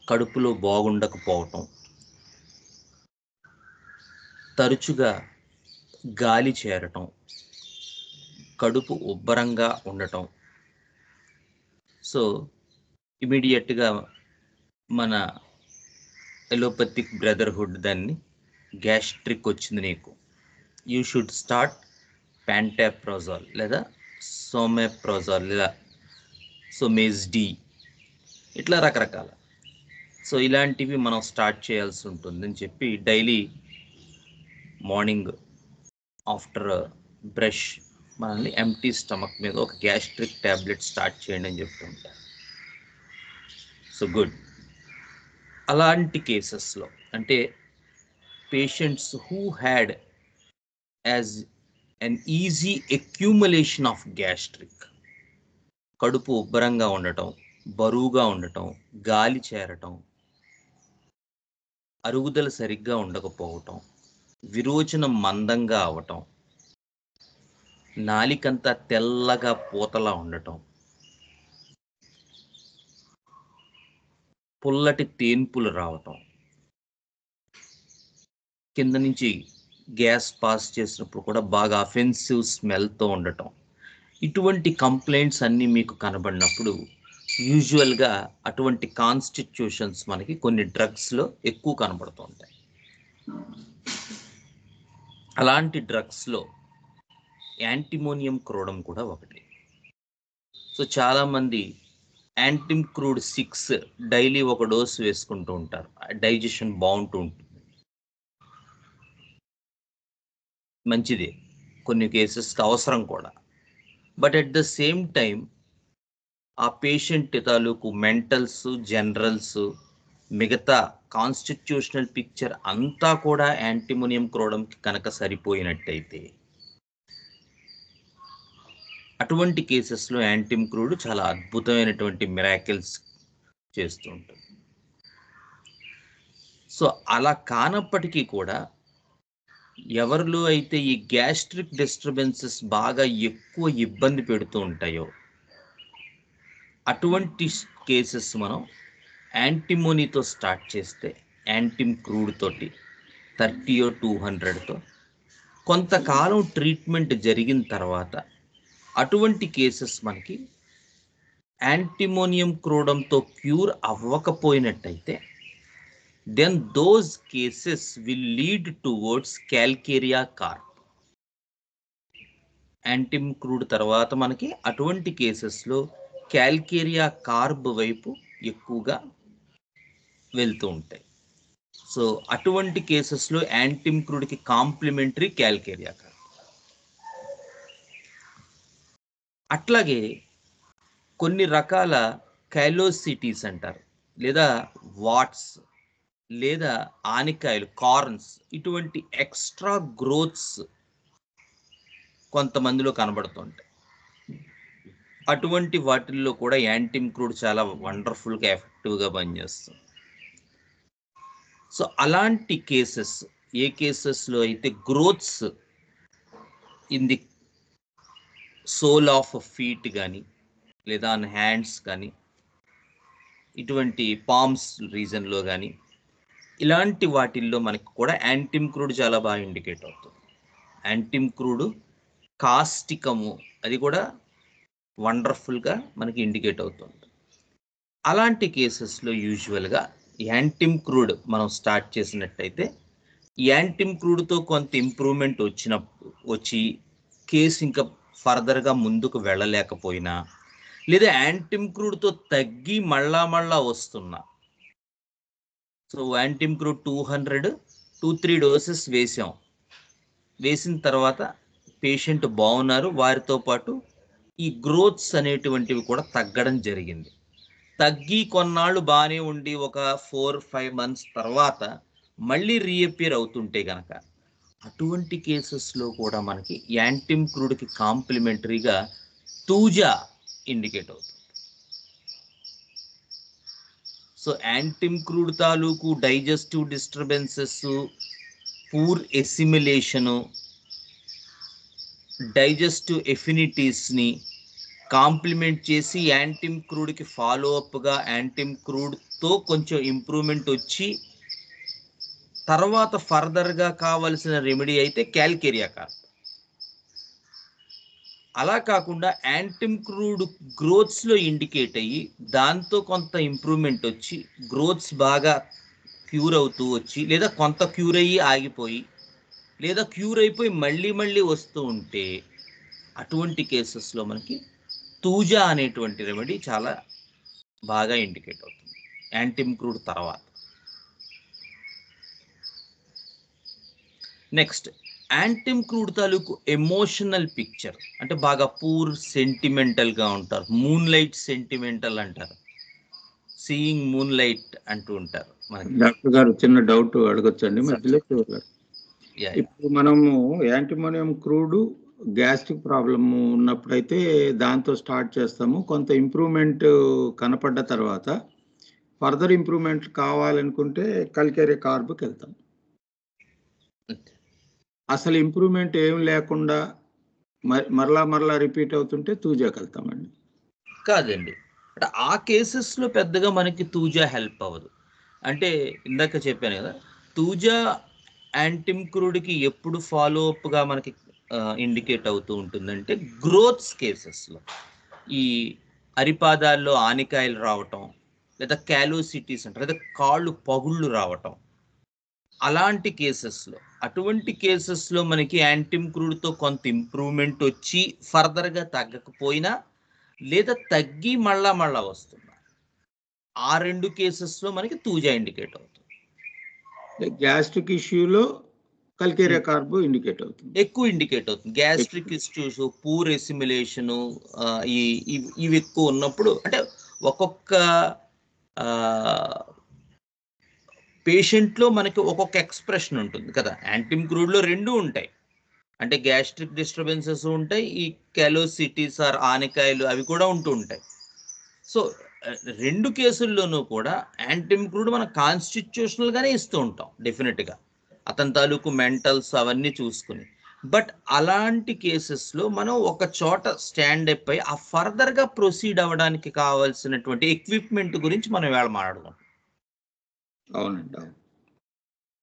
కడుపులో బాగుండకపోవటం, తరచుగా గాలి చేరటం, కడుపు ఉబ్బరంగా ఉండటం. సో ఇమీడియట్గా మన ఎలోపతిక్ బ్రదర్హుడ్ దాన్ని గ్యాస్ట్రిక్ వచ్చింది నీకు, యూ షుడ్ స్టార్ట్ ప్యాంటాప్రోజాల్ లేదా సోమెప్రోజాల్ లేదా సోమేజ్-డి, ఇట్లా రకరకాల. సో ఇలాంటివి మనం స్టార్ట్ చేయాల్సి ఉంటుందని చెప్పి డైలీ మార్నింగ్ ఆఫ్టర్ బ్రష్ మనల్ని ఎంటీ స్టమక్ మీద ఒక గ్యాస్ట్రిక్ ట్యాబ్లెట్ స్టార్ట్ చేయండి అని చెప్తుంటారు. So good. అలాంటి కేసెస్లో అంటే patients who had as an easy accumulation of gastric, కడుపు ఉబ్బరంగా ఉండటం, బరువుగా ఉండటం, గాలి చేరటం, అరుగుదల సరిగ్గా ఉండకపోవటం, విరోచనం మందంగా అవటం, నాలికంతా తెల్లగా పూతలా ఉండటం, పుల్లటి తేన్పులు రావటం, కింద నుంచి గ్యాస్ పాస్ చేసినప్పుడు కూడా బాగా అఫెన్సివ్ స్మెల్తో ఉండటం, ఇటువంటి కంప్లైంట్స్ అన్నీ మీకు కనబడినప్పుడు యూజువల్గా అటువంటి కాన్స్టిట్యూషన్స్ మనకి కొన్ని డ్రగ్స్లో ఎక్కువ కనబడుతూ ఉంటాయి. అలాంటి డ్రగ్స్లో యాంటిమోనియం క్రోడమ్ కూడా ఒకటి. సో చాలామంది యాంటిమ్ క్రూడ్ 6 డైలీ ఒక డోస్ వేసుకుంటూ ఉంటారు, డైజెషన్ బాగుంటూ ఉంటుంది, మంచిదే, కొన్ని కేసెస్కి అవసరం కూడా. But at the same time ఆ పేషెంట్ తాలూకు మెంటల్స్, జనరల్స్, మిగతా కాన్స్టిట్యూషనల్ పిక్చర్ అంతా కూడా యాంటిమోనియం క్రోడమ్కి కనుక సరిపోయినట్టయితే అటువంటి కేసెస్లో యాంటిమ్ క్రూడ్ చాలా అద్భుతమైనటువంటి మిరాకిల్స్ చేస్తూ ఉంటుంది. సో అలా కానప్పటికీ కూడా ఎవరిలో అయితే ఈ గ్యాస్ట్రిక్ డిస్టర్బెన్సెస్ బాగా ఎక్కువ ఇబ్బంది పెడుతూ ఉంటాయో అటువంటి కేసెస్ మనం యాంటిమోనీతో స్టార్ట్ చేస్తే, యాంటిమ్ క్రూడ్ తోటి 30 or 200తో కొంతకాలం ట్రీట్మెంట్ జరిగిన తర్వాత అటువంటి కేసెస్ మనకి యాంటిమోనియం క్రోడమ్తో క్యూర్ అవ్వకపోయినట్టయితే then those cases will lead towards calcarea carb. Antim crude తర్వాత మనకి అటువంటి కేసెస్లో క్యాల్కేరియా కార్బ్ వైపు ఎక్కువగా వెళ్తూ ఉంటాయి. సో అటువంటి కేసెస్లో యాంటిమ్ క్రూడ్కి కాంప్లిమెంటరీ క్యాల్కేరియా కార్బ్. అట్లాగే కొన్ని రకాల కైలోసిటీస్ అంటారు, లేదా వాట్స్, లేదా ఆనికాయలు, కార్న్స్, ఇటువంటి ఎక్స్ట్రా గ్రోత్స్ కొంతమందిలో కనబడుతుంటాయి. అటువంటి వాటిల్లో కూడా యాంటిమ్ క్రూడ్ చాలా వండర్ఫుల్గా ఎఫెక్టివ్గా పనిచేస్తుంది. సో అలాంటి కేసెస్, ఏ కేసెస్లో అయితే growths in the sole of feet కానీ లేదా హ్యాండ్స్ కానీ, ఇటువంటి పామ్స్ రీజన్లో కానీ, ఇలాంటి వాటిల్లో మనకి కూడా యాంటిమ్ క్రూడ్ చాలా బాగా ఇండికేట్ అవుతుంది. యాంటిమ్ క్రూడ్, కాస్టికము, అది కూడా వండర్ఫుల్గా మనకి ఇండికేట్ అవుతుంది. అలాంటి కేసెస్లో యూజువల్గా యాంటిమ్ క్రూడ్ మనం స్టార్ట్ చేసినట్టయితే యాంటిమ్ క్రూడ్తో కొంత ఇంప్రూవ్మెంట్ వచ్చి కేసు ఇంకా ఫర్దర్గా ముందుకు వెళ్ళలేకపోయినా, లేదా యాంటిమ్ క్రూడ్తో తగ్గి మళ్ళా వస్తున్నా, సో యాంటిమ్ క్రూడ్ 200-3 డోసెస్ వేసిన తర్వాత పేషెంట్ బాగున్నారు, వారితో పాటు ఈ గ్రోత్స్ అనేటువంటివి కూడా తగ్గడం జరిగింది. తగ్గి కొన్నాళ్ళు బాగానే ఉండి ఒక 4-5 months తర్వాత మళ్ళీ రీఅపియర్ అవుతుంటే కనుక అటువంటి కేసెస్లో కూడా మనకి యాంటిమ్ క్రూడ్కి కాంప్లిమెంటరీగా తూజా ఇండికేట్ అవుతుంది. సో యాంటిమ్ క్రూడ్ తాలూకు digestive disturbances, poor assimilation, digestive ఎఫినిటీస్ని కాంప్లిమెంట్ చేసి యాంటిమ్ క్రూడ్కి ఫాలోఅప్గా యాంటిమ్ క్రూడ్ తో కొంచెం ఇంప్రూవ్మెంట్ వచ్చి తర్వాత ఫర్దర్గా కావాల్సిన రెమెడీ అయితే క్యాల్కేరియా కార్బ్. అలా కాకుండా యాంటిమ్క్రూడ్ గ్రోత్స్లో ఇండికేట్ అయ్యి దాంతో కొంత ఇంప్రూవ్మెంట్ వచ్చి గ్రోత్స్ బాగా క్యూర్ అవుతూ వచ్చి లేదా కొంత క్యూర్ అయ్యి ఆగిపోయి లేదా క్యూర్ అయిపోయి మళ్ళీ వస్తూ ఉంటే అటువంటి కేసెస్లో మనకి తూజా అనేటువంటి రెమెడీ చాలా బాగా ఇండికేట్ అవుతుంది యాంటిమ్క్రూడ్ తర్వాత. నెక్స్ట్ యాంటిమ్క్రూడ్ తాలూకు ఎమోషనల్ పిక్చర్ అంటే బాగా పూర్ సెంటిమెంటల్గా ఉంటారు. మూన్ లైట్ సెంటిమెంటల్ అంటారు, సీయింగ్ మూన్ లైట్ అంటూ ఉంటారు. డాక్టర్ గారు చిన్న డౌట్ అడగొచ్చండి మధ్యలో? ఇప్పుడు మనము యాంటిమోనియం క్రూడ్ గ్యాస్ట్రిక్ ప్రాబ్లమ్ ఉన్నప్పుడైతే దాంతో స్టార్ట్ చేస్తాము. కొంత ఇంప్రూవ్మెంట్ కనపడ్డ తర్వాత ఫర్దర్ ఇంప్రూవ్మెంట్ కావాలనుకుంటే కల్కేరియా కార్బ్కి వెళ్తాం. అసలు ఇంప్రూవ్మెంట్ ఏం లేకుండా మరలా రిపీట్ అవుతుంటే తూజాకి వెళ్తామండి. కాదండి, అంటే ఆ కేసెస్లో పెద్దగా మనకి తూజా హెల్ప్ అవ్వదు. అంటే ఇందాక చెప్పాను కదా, తూజా యాంటిమ్క్రూడ్కి ఎప్పుడు ఫాలో అప్గా మనకి ఇండికేట్ అవుతూ ఉంటుందంటే గ్రోత్స్ కేసెస్లో, ఈ అరిపాదాల్లో ఆనికాయలు రావటం లేదా క్యాలోసిటీస్ అంటారు, లేదా కాళ్ళు పగుళ్ళు రావటం, అలాంటి కేసెస్లో, అటువంటి కేసెస్లో మనకి యాంటిమ్క్రూడ్తో కొంత ఇంప్రూవ్మెంట్ వచ్చి ఫర్దర్గా తగ్గకపోయినా లేదా తగ్గి మళ్ళా వస్తుంది, ఆ రెండు కేసెస్లో మనకి తూజా ఇండికేట్ అవుతుంది. గ్యాస్ట్రిక్ ఇష్యూలో కల్కేరియా కార్బ్ ఇండికేట్ అవుతుంది, ఎక్కువ ఇండికేట్ అవుతుంది. గ్యాస్ట్రిక్ ఇష్యూస్, పూర్ ఎసిమిలేషను, ఇవి ఎక్కువ ఉన్నప్పుడు, అంటే ఒక్కొక్క పేషెంట్లో మనకి ఒక్కొక్క ఎక్స్ప్రెషన్ ఉంటుంది కదా. యాంటిమ్క్రూడ్లో రెండు ఉంటాయి, అంటే గ్యాస్ట్రిక్ డిస్టర్బెన్సెస్ ఉంటాయి, ఈ క్యాలోసిటీస్ ఆర్ ఆనికాయలు అవి కూడా ఉంటూ ఉంటాయి. సో రెండు కేసుల్లోనూ కూడా యాంటిమ్క్రూడ్ మనం కాన్స్టిట్యూషనల్గానే ఇస్తూ ఉంటాం డెఫినెట్గా, అతని తాలూకు మెంటల్స్ అవన్నీ చూసుకుని. బట్ అలాంటి కేసెస్లో మనం ఒక చోట స్టాండ్ అయిపోయి ఆ ఫర్దర్గా ప్రొసీడ్ అవ్వడానికి కావాల్సినటువంటి ఎక్విప్మెంట్ గురించి మనం వేళ మాట్లాడుకుంటాం. అవునండి,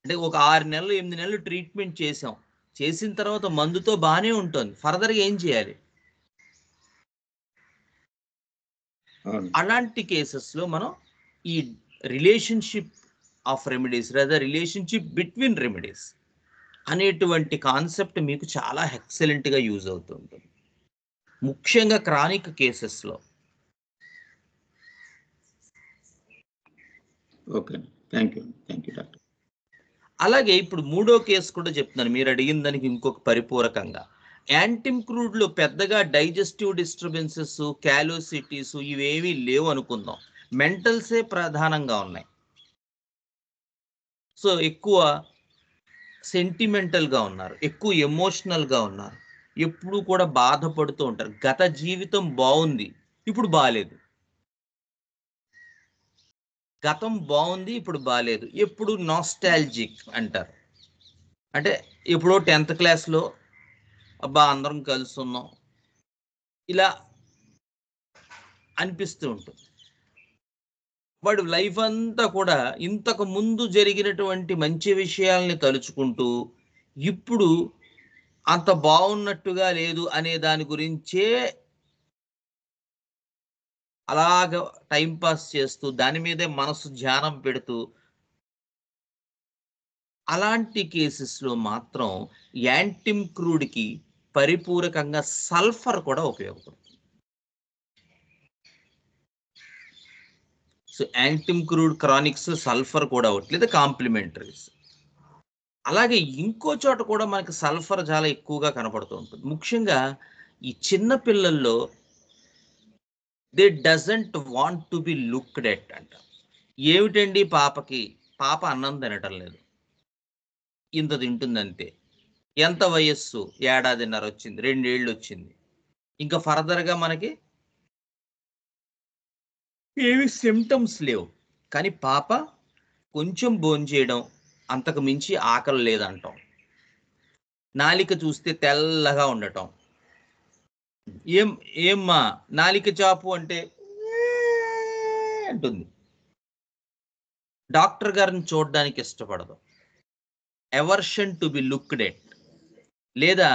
అంటే ఒక 6 నెలలు 8 నెలలు ట్రీట్మెంట్ చేసిన తర్వాత మందుతో బాగానే ఉంటుంది, ఫర్దర్గా ఏం చేయాలి? అలాంటి కేసెస్లో మనం ఈ రిలేషన్షిప్ ఆఫ్ రెమెడీస్ లేదా రిలేషన్షిప్ బిట్వీన్ రెమెడీస్ అనేటువంటి కాన్సెప్ట్ మీకు చాలా ఎక్సలెంట్గా యూజ్ అవుతూ ఉంటుంది, ముఖ్యంగా క్రానిక్ కేసెస్లో. Okay, thank you doctor. అలాగే ఇప్పుడు మూడో కేసు కూడా చెప్తున్నాను, మీరు అడిగిన దానికి ఇంకొక పరిపూరకంగా. యాంటిమ్క్రూడ్లో పెద్దగా డైజెస్టివ్ డిస్టర్బెన్సెస్, క్యాలోసిటీస్ ఇవేమీ లేవు అనుకుందాం, మెంటల్సే ప్రధానంగా ఉన్నాయి. సో ఎక్కువ సెంటిమెంటల్గా ఉన్నారు, ఎక్కువ ఎమోషనల్గా ఉన్నారు, ఎప్పుడు కూడా బాధపడుతూ ఉంటారు. గత జీవితం బాగుంది, ఇప్పుడు బాగాలేదు, గతం బాగుంది ఇప్పుడు బాగాలేదు, ఎప్పుడు నాస్టాల్జిక్ అంటారు. అంటే ఎప్పుడో 10th క్లాస్లో అబ్బా అందరం కలిసి ఉన్నాం ఇలా అనిపిస్తూ ఉంటుంది. వాడు లైఫ్ అంతా కూడా ఇంతకు ముందు జరిగినటువంటి మంచి విషయాల్ని తలుచుకుంటూ ఇప్పుడు అంత బాగున్నట్టుగా లేదు అనే దాని గురించే అలాగ టైంపాస్ చేస్తూ దాని మీదే మనసు ధ్యానం పెడుతూ, అలాంటి కేసెస్లో మాత్రం యాంటిమ్క్రూడ్కి పరిపూరకంగా సల్ఫర్ కూడా ఉపయోగపడుతుంది. సో యాంటిమ్క్రూడ్ క్రానిక్స్ సల్ఫర్ కూడా ఒకటి, లేదా కాంప్లిమెంటరీస్. అలాగే ఇంకో చోట కూడా మనకి సల్ఫర్ చాలా ఎక్కువగా కనపడుతూ ఉంటుంది, ముఖ్యంగా ఈ చిన్న పిల్లల్లో they doesn't want to be looked at అంట. ఏమిటండి పాప అన్నం తినటం లేదు, ఇంత తింటుంది అంతే, ఎంత వయస్సు 1.5 ఏళ్ల వచ్చింది, 2 ఏళ్ళు వచ్చింది, ఇంకా ఫర్దర్గా మనకి ఏవి సిమ్టమ్స్ లేవు, కానీ పాప కొంచెం భోంచేయడం, అంతకు మించి ఆకలి లేదంటాం, నాలిక చూస్తే తెల్లగా ఉండటం, ఏమ్మా నాలిక చాపు అంటే అంటుంది, డాక్టర్ గారిని చూడడానికి ఇష్టపడదు, aversion to be looked at, లేదా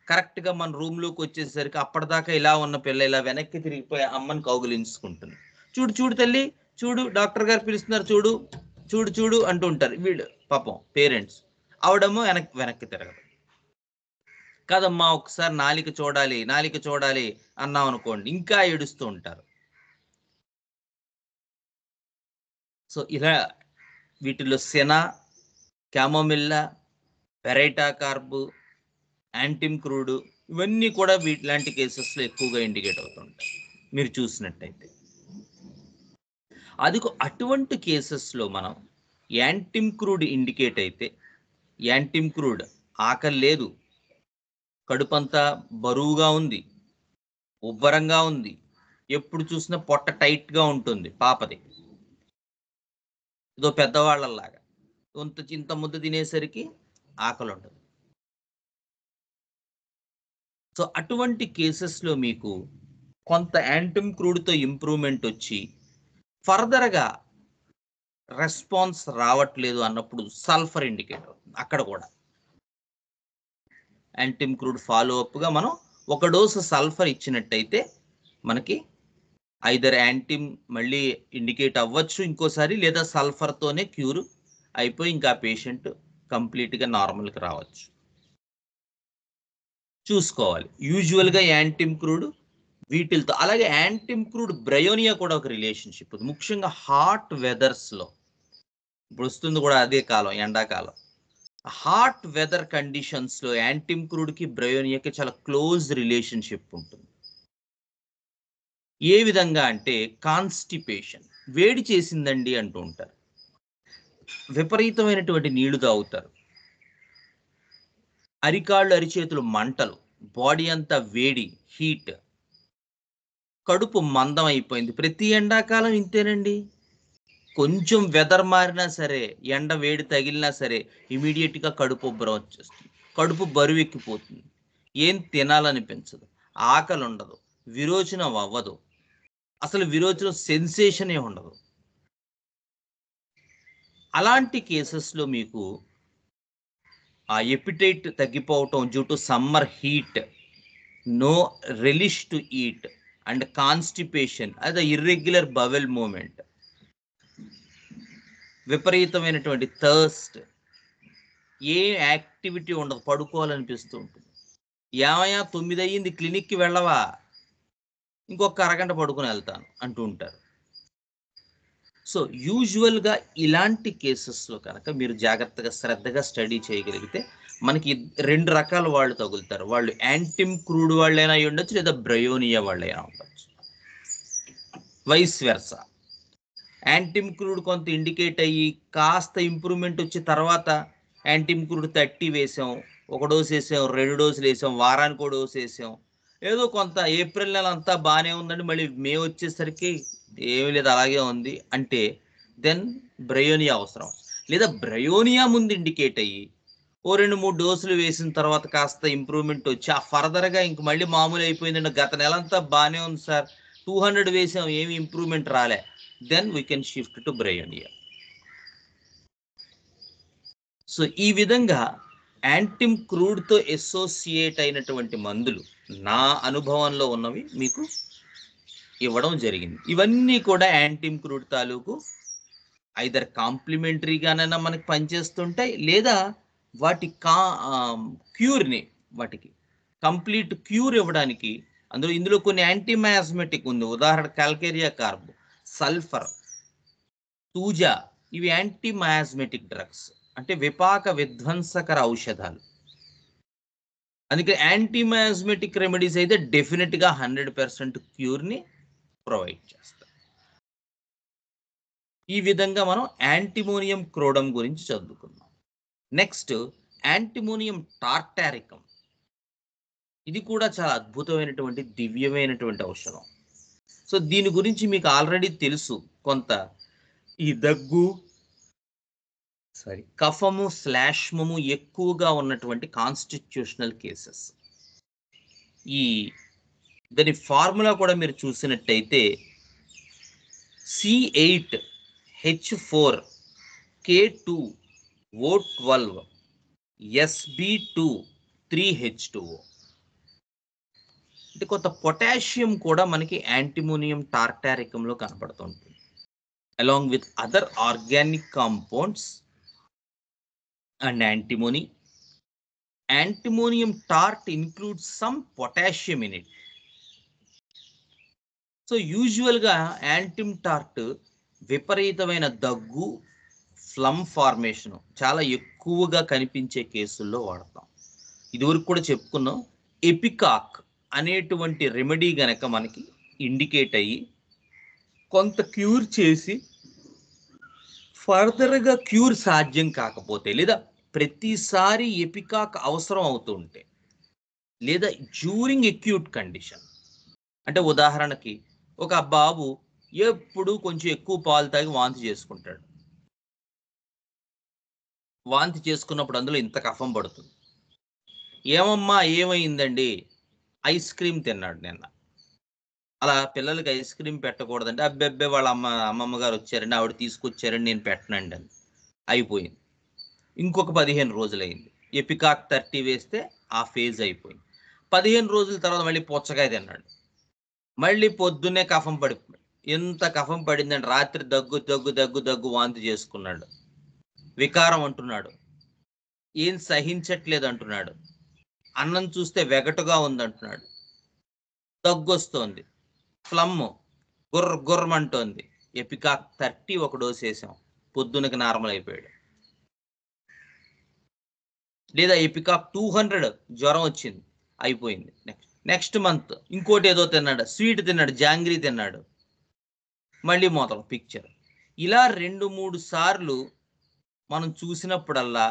కరెక్ట్గా మన రూమ్లోకి వచ్చేసరికి అప్పటిదాకా ఇలా ఉన్న పిల్ల ఇలా వెనక్కి తిరిగిపోయి అమ్మని కౌగులించుకుంటుంది. చూడు చూడు తల్లి చూడు, డాక్టర్ గారు పిలుస్తున్నారు చూడు చూడు చూడు అంటూ ఉంటారు వీళ్ళు పాపం పేరెంట్స్. ఆవిడేమో వెనక్కి తిరగదు. కాదమ్మా ఒకసారి నాలిక చూడాలి అన్నాం అనుకోండి, ఇంకా ఏడుస్తూ ఉంటారు. సో ఇలా వీటిలో సెనా, క్యామోమిల్లా, పెరైటా కార్బు, యాంటిమ్ క్రూడ్ ఇవన్నీ కూడా వీటిలాంటి కేసెస్లో ఎక్కువగా ఇండికేట్ అవుతుంటాయి మీరు చూసినట్టయితే. అది అటువంటి కేసెస్లో మనం యాంటిమ్ క్రూడ్ ఇండికేట్ అయితే, యాంటిమ్ క్రూడ్ ఆకలి లేదు, కడుపంతా బరువుగా ఉంది, ఉబ్బరంగా ఉంది, ఎప్పుడు చూసినా పొట్ట టైట్గా ఉంటుంది పాపది, ఇదో పెద్దవాళ్ళలాగా ఇంత ముద్ద తినేసరికి ఆకలి ఉండదు. సో అటువంటి కేసెస్లో మీకు కొంత యాంటిమ్ క్రూడ్తో ఇంప్రూవ్మెంట్ వచ్చి ఫర్దర్గా రెస్పాన్స్ రావట్లేదు అన్నప్పుడు సల్ఫర్ ఇండికేట్ అవుతుంది. అక్కడ కూడా యాంటిమ్ క్రూడ్ ఫాలో అప్గా మనం ఒక డోసు సల్ఫర్ ఇచ్చినట్టయితే మనకి ఐదర్ యాంటిమ్ మళ్ళీ ఇండికేట్ అవ్వచ్చు ఇంకోసారి, లేదా సల్ఫర్తోనే క్యూర్ అయిపోయి ఇంకా పేషెంట్ కంప్లీట్గా నార్మల్కి రావచ్చు. చూసుకోవాలి యూజువల్గా యాంటిమ్ క్రూడ్ వీటితో. అలాగే యాంటిమ్ క్రూడ్ బ్రయోనియా కూడా ఒక రిలేషన్షిప్ ఉంది, ముఖ్యంగా హాట్ వెదర్స్లో. ఇప్పుడు వస్తుంది కూడా అదే కాలం, ఎండాకాలం. హాట్ వెదర్ కండిషన్స్లో యాంటిమ్ క్రూడ్కి బ్రయోనియాకి చాలా క్లోజ్ రిలేషన్షిప్ ఉంటుంది. ఏ విధంగా అంటే కాన్స్టిపేషన్, వేడి చేసిందండి అంటూ ఉంటారు, విపరీతమైనటువంటి నీళ్లు తాగుతారు, అరికాళ్ళు అరిచేతులు మంటలు, బాడీ అంతా వేడి హీట్, కడుపు మందం అయిపోయింది. ప్రతి ఎండాకాలం ఇంతేనండి. కొంచెం వెదర్ మారినా సరే, ఎండ వేడి తగిలినా సరే ఇమీడియట్గా కడుపు ఉబ్బరం వచ్చేస్తుంది, కడుపు బరువు ఎక్కిపోతుంది, ఏం తినాలనిపించదు, ఆకలి ఉండదు, విరోచనం అవ్వదు, అసలు విరోచనం సెన్సేషనే ఉండదు. అలాంటి కేసెస్లో మీకు ఆ ఎపిటైట్ తగ్గిపోవటం due to summer heat, no relish to eat and constipation, అది ఇర్రెగ్యులర్ బవెల్ మూమెంట్, విపరీతమైనటువంటి థర్స్ట్, ఏ యాక్టివిటీ ఉండదు, పడుకోవాలనిపిస్తూ ఉంటుంది. ఏమయ్యా 9 అయ్యింది క్లినిక్కి వెళ్ళవా, ఇంకొక అరగంట పడుకుని వెళ్తాను అంటూ ఉంటారు. సో యూజువల్గా ఇలాంటి కేసెస్లో కనుక మీరు జాగ్రత్తగా శ్రద్ధగా స్టడీ చేయగలిగితే మనకి 2 రకాల వాళ్ళు తగులుతారు. వాళ్ళు యాంటిమ్ క్రూడ్ వాళ్ళైనా ఉండొచ్చు, లేదా బ్రయోనియా వాళ్ళైనా ఉండొచ్చు, వైస్ వెర్సా. యాంటిమ్ క్రూడ్ కొంత ఇండికేట్ అయ్యి కాస్త ఇంప్రూవ్మెంట్ వచ్చి తర్వాత యాంటిమ్ క్రూడ్ 30 వేసాం, 1 డోస్ వేసాం, 2 డోసులు వేసాం, వారానికి 1 డోసు వేసాం, ఏదో కొంత ఏప్రిల్ నెల అంతా బాగానే ఉందండి, మళ్ళీ మే వచ్చేసరికి ఏమీ లేదు అలాగే ఉంది అంటే దెన్ బ్రయోనియా అవసరం. లేదా బ్రయోనియా ముందు ఇండికేట్ అయ్యి 2-3 డోసులు వేసిన తర్వాత కాస్త ఇంప్రూవ్మెంట్ వచ్చి ఆ ఫర్దర్గా ఇంక మళ్ళీ మామూలు అయిపోయిందండి, గత నెల అంతా బాగానే ఉంది సార్, 200 వేసాం ఏమి ఇంప్రూవ్మెంట్ రాలే, then we can shift to bryonia. So ఈ విధంగా యాంటిమ్ క్రూడ్తో అసోసియేట్ అయినటువంటి మందులు నా అనుభవంలో ఉన్నవి మీకు ఇవ్వడం జరిగింది. ఇవన్నీ కూడా యాంటిమ్ క్రూడ్ తాలూకు ఐదర్ కాంప్లిమెంటరీగానైనా మనకి పనిచేస్తుంటాయి, లేదా వాటి క్యూర్ని, వాటికి కంప్లీట్ క్యూర్ ఇవ్వడానికి ఇందులో కొన్ని యాంటీమయాస్మెటిక్ ఉంది, ఉదాహరణ కాల్కేరియా కార్బ్, సల్ఫర్, తూజా, ఇవి యాంటీమయాస్మెటిక్ డ్రగ్స్, అంటే విపాక విధ్వంసకర ఔషధాలు. అందుకే యాంటీమయాస్మెటిక్ రెమెడీస్ అయితే డెఫినెట్గా 100% క్యూర్ని ప్రొవైడ్ చేస్తాయి. ఈ విధంగా మనం యాంటిమోనియం క్రోడమ్ గురించి చదువుకున్నాం. నెక్స్ట్ యాంటిమోనియం టార్టారికం, ఇది కూడా చాలా అద్భుతమైనటువంటి దివ్యమైనటువంటి ఔషధం. సో దీని గురించి మీకు ఆల్రెడీ తెలుసు కొంత, ఈ దగ్గు కఫము శ్లేష్మము ఎక్కువగా ఉన్నటువంటి కాన్స్టిట్యూషనల్ కేసెస్, ఈ దాని ఫార్ములా కూడా మీరు చూసినట్టయితే C8H4 K2 O12 Sb2 3H2O. అంటే కొంత పొటాషియం కూడా మనకి యాంటిమోనియం టార్టారికంలో కనపడుతుంటుంది. Along with other organic compounds and antimony. Antimonium tart includes some potassium in it. So యూజువల్గా యాంటిమ్ టార్ట్ విపరీతమైన దగ్గు, ఫ్లమ్ ఫార్మేషన్ చాలా ఎక్కువగా కనిపించే కేసుల్లో వాడతాం. ఇదివరకు కూడా చెప్పుకున్నాం. ఎపికాక్ అనేటువంటి రెమెడీ గనక మనకి ఇండికేట్ అయ్యి కొంత క్యూర్ చేసి ఫర్దర్గా క్యూర్ సాధ్యం కాకపోతే, లేదా ప్రతిసారి ఎపికాక్ అవసరం అవుతుంటే, లేదా డ్యూరింగ్ ఎక్యూట్ కండిషన్, అంటే ఉదాహరణకి ఒక బాబు ఎప్పుడు కొంచెం ఎక్కువ పాలు తాగి వాంతి చేసుకుంటాడు. వాంతి చేసుకున్నప్పుడు అందులో ఇంత కఫం పడుతుంది. ఏమమ్మా ఏమైందండి? ఐస్ క్రీమ్ తిన్నాడు నిన్న. అలా పిల్లలకి ఐస్ క్రీమ్ పెట్టకూడదంటే, అబ్బెబ్బే వాళ్ళ అమ్మమ్మ గారు వచ్చారండి, ఆవిడ తీసుకొచ్చారండి, నేను పెట్టనండి అని అయిపోయింది. ఇంకొక 15 రోజులైంది. ఎపికాక్ 30 వేస్తే ఆ ఫేజ్ అయిపోయింది. 15 రోజుల తర్వాత మళ్ళీ పుచ్చకాయ తిన్నాడు. మళ్ళీ పొద్దున్నే కఫం పడిపోయింది. ఎంత కఫం పడిందండి, రాత్రి దగ్గు దగ్గు దగ్గు దగ్గు వాంతి చేసుకున్నాడు. వికారం అంటున్నాడు, ఏం సహించట్లేదు అంటున్నాడు, అన్నం చూస్తే వెగటుగా ఉందంటున్నాడు, దగ్గు వస్తోంది, ఫ్లమ్ గుర్ర గుర్రమంటోంది. ఎపికాక్ 30 ఒక డోసు వేసాం, పొద్దునకి నార్మల్ అయిపోయాడు. లేదా ఎపికాక్ 200 జ్వరం వచ్చింది, అయిపోయింది. నెక్స్ట్ మంత్ ఇంకోటి ఏదో తిన్నాడు, స్వీట్ తిన్నాడు, జాంగ్రీ తిన్నాడు, మళ్ళీ మొదలు పిక్చర్. ఇలా 2-3 సార్లు మనం చూసినప్పుడల్లా